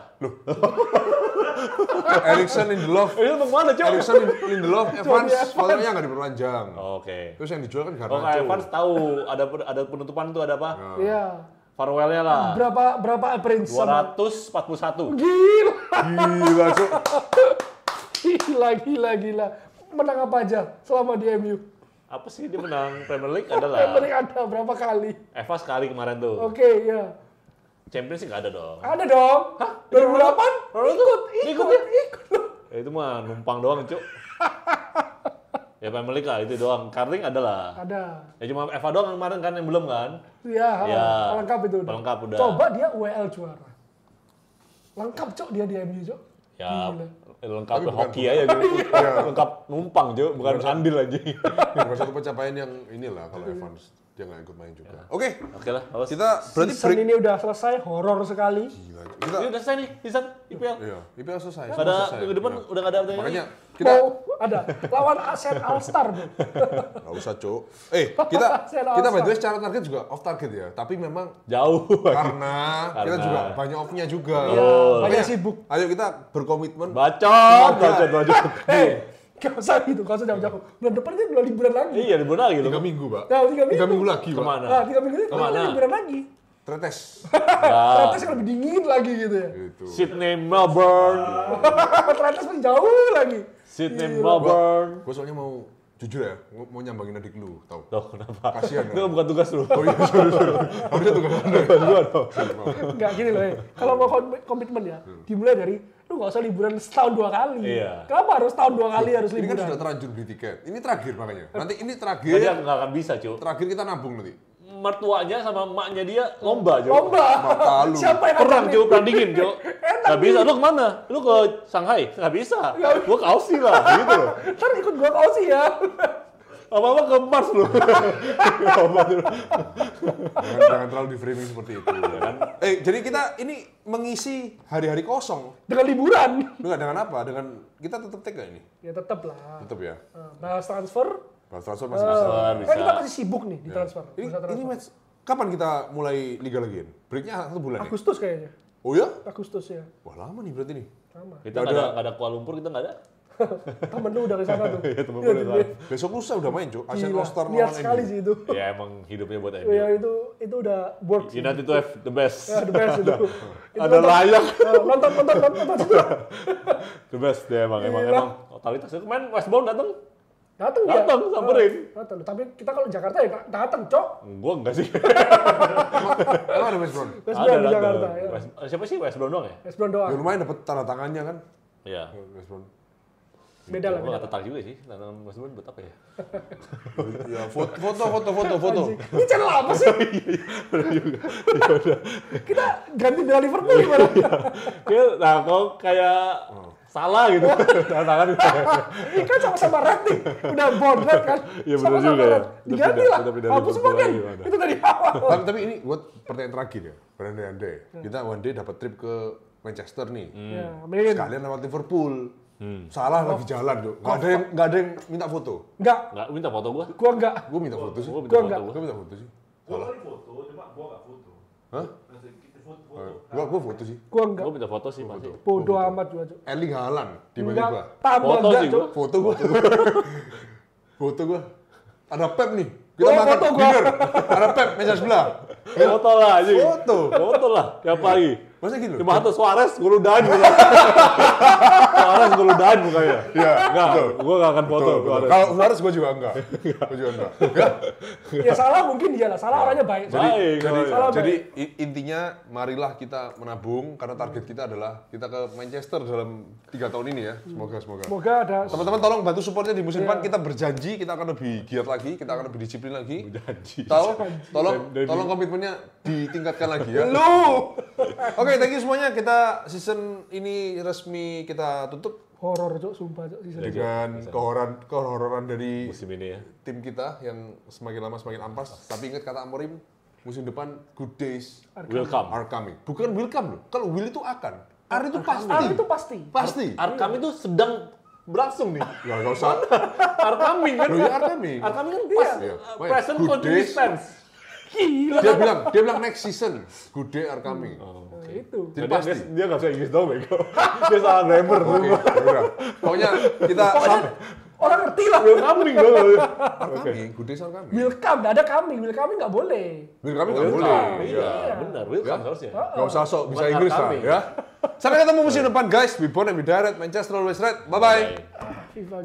Erikson Lindelof. Ini mau kemana, Cuk? Erikson Lindelof, Evans, Evans. fotonya nggak diperpanjang. Oke. Terus yang dijual kan Oh, Garnacho. kayak Evans tahu ada penutupan tuh ada apa? Iya. Farewell-nya lah. Berapa Prince sama 241. Gila. Gila, Cuk. Gila. Menang apa aja selama di MU? Apa sih dia menang Premier League Premier adalah League ada berapa kali? FA sekali kemarin tuh. Oke, ya. Champions sih nggak ada dong. Ada dong. Hah? 2008? Ronaldo Ikut. Ya, itu mah numpang doang, Cuk. Ya Premier League lah, itu doang. Karting adalah. Ada. Ya cuma FA doang kemarin kan yang belum kan? Iya, Ya, lengkap itu udah. lengkap udah. Coba dia UEL juara. Lengkap, Cok, dia di MU, Cok. Ya, Gila. lengkap Tapi bukan- hoki aja gitu. Lengkap numpang, Jo, bukan andil aja. Bukan satu pencapaian yang inilah kalau Evans dia nggak ikut main juga. Oke, Oke lah, awas. kita berarti Season break. ini udah selesai, horor sekali. Gila. Kita Ini udah selesai nih, season IPL. iya, IPL selesai. Nggak ada, Selesai. minggu depan Iya. udah nggak ada update Makanya lagi. kita Mau ada lawan ASEAN All Star, Bro. nggak usah, Cuk. Kita Saya kita by the way All-Star. secara target juga off target ya, tapi memang Jauh. karena kita Karena. juga banyak off-nya juga. Iya, banyak Makanya, sibuk. Ayo kita berkomitmen. Bacot. Gak usah gitu, gak usah jauh-jauh. Bulan depan ini udah liburan lagi. Iya, liburan lagi loh. 3 minggu, Pak. Nah, 3 minggu. 3 minggu lagi, Pak. Kemana? Nah, 3 minggu ini Kemana? udah liburan lagi. Tretes. Ternyata yang lebih dingin lagi gitu ya. Gitu. Sydney, Melbourne. Ternyata lebih jauh lagi. Sydney, Melbourne. Gue soalnya mau jujur ya, mau nyambangin adik lu, tau? Loh, kenapa? Kasihan Itu kan? bukan tugas lu. Oh iya, sorry. Harusnya tugas anda. Enggak gini loh ya. Kalau mau komitmen ya, dimulai dari lu nggak usah liburan setahun 2 kali. Iya. Kenapa harus tahun 2 kali harus Ini kan liburan? sudah terlanjur beli tiket. Ini terakhir makanya. Nanti ini Dia terakhir. nggak akan bisa, cu. Terakhir kita nabung nanti. Mertuanya sama emaknya dia lomba, cu. Lomba. Mata lu. Siapa yang Perang, ngajarin? cu. Perang dingin, cu. Nggak bisa. Lu kemana? Lu ke Shanghai? Nggak bisa. Gua ke Aussie lah, gitu loh. Ntar ikut gua ke Aussie ya. Apa-apa ke Mars lu. Jangan terlalu di framing seperti itu. Ya kan? Jadi kita ini mengisi hari-hari kosong. Dengan liburan. Dengan apa? Dengan kita tetap take gak ini? Ya tetap lah. Tetap ya. Bahas transfer. Bahas transfer masih bisa. Bisa. Kan kita masih sibuk nih di transfer. Ini, Bursa transfer. ini match kapan kita mulai liga lagi? Breaknya 1 bulan ya? Agustus kayaknya. Oh ya? Agustus ya. Wah lama nih berarti nih. Sama. Kita nggak ada Kuala Lumpur, kita nggak ada. Temen lu udah ke sana tuh. Iya, temen Iya, gue udah iya. Besok lusa udah main, Cok. Asian Gila, All Star lihat lawan sekali MU. sih itu. Ya emang hidupnya buat MU. Ya itu udah work sih. United itu the best. Ya, the best itu. Itu Ada nonton- layak. Nonton situ. The best dia emang Gila. totalitasnya. Kemarin West Brom datang. Datang dia. Datang, samperin. Datang. Tapi kita kalau Jakarta ya datang, Cok. Gua enggak sih. Emang ada West Brom? West Brom di datang. Jakarta. Ya. Siapa sih West Brom doang ya? West Brom Ya doang. lumayan dapat tanda tangannya kan. Iya. West Brom. Beda lah. Gua Beda. nggak tertarik juga sih. Tantangan West Brom buat apa ya? Ya foto. Ini channel apa sih? Kita ganti dari Liverpool gimana? Nah, kok kayak salah gitu. Tantangan. Ini kan sama-sama red nih. Udah bond red kan. Iya, bener Sama-sama juga ya. red. Diganti lah. Udah pindah Hapus Liverpool semua kan. lagi, mana. Itu dari awal. Tapi ini buat pertanyaan terakhir ya. Berandai-andai. Kita one day dapat trip ke Manchester nih. Ya, amin. Sekalian lewat Liverpool. Salah lagi jalan, Cok. Nggak ada yang minta foto. Enggak. Enggak, minta foto gua. Gua enggak. Gue minta foto sih. Gua minta Gua foto enggak. gua. Gue minta foto sih. Gua kali foto, cuma gua nggak foto. Hah? Nanti kita foto. Gue foto sih. Gua enggak. Gua minta foto sih pasti. Bodoh amat juga, Cok. Erling Haaland Enggak. tiba-tiba. Tambah Foto enggak, sih Cok. gua. Foto gue. Foto gue. Ada Pep nih. Kita Oh, makan foto gua. dinner. Ada Pep meja sebelah. Foto lah aja. Foto. Foto lah. Tiap pagi. Masa gitu? Cuma satu Suarez gue ludahin gitu. Suarez gue ludahin mukanya. Iya. Enggak, gue gak akan foto. Betul, betul. Kalau Suarez gue juga enggak. Gue juga enggak. Enggak. Ya salah mungkin dia lah. Salah orangnya baik. Baik. Salah Jadi intinya marilah kita menabung karena target kita adalah kita ke Manchester dalam 3 tahun ini ya. Semoga. Semoga ada Teman-teman tolong bantu supportnya di musim Iya. depan. Kita berjanji kita akan lebih giat lagi, kita akan lebih disiplin lagi. Berjanji. Tolong komitmennya ditingkatkan lagi ya. lu. Oke, thank you semuanya. Kita season ini resmi kita tutup Horor, Cok, sumpah, Cok. Season ini. dengan kehororan dari Musim ini ya. tim kita yang semakin lama semakin ampas. Tapi ingat kata Amorim, musim depan good days Welcome. are coming. Bukan welcome loh. Kalau will itu akan. Are itu pasti. Ah, itu pasti. Pasti. Arkam itu sedang berlangsung nih. Ya enggak usah. Arkami kan. Loh ya are coming. Arkami kan pas Iya. present Good continuous days. tense. Gila. Dia bilang next season good day are coming. Nah, itu. Jadi Dia pasti. dia nggak bisa Inggris dong, bego. Dia salah grammar. Oke, yaudah. Pokoknya kita Orang ngerti lah. Welcoming dong. are coming, good days are coming. Welcome, nggak ada kami. Welcome nggak boleh. Will kami nggak boleh. Iya, Ya. benar. Welcome harusnya. Gak usah sok bisa Bukan Inggris lah coming. ya. Sampai ketemu musim depan guys. We born and we direct. Manchester always red. Bye bye. FIFA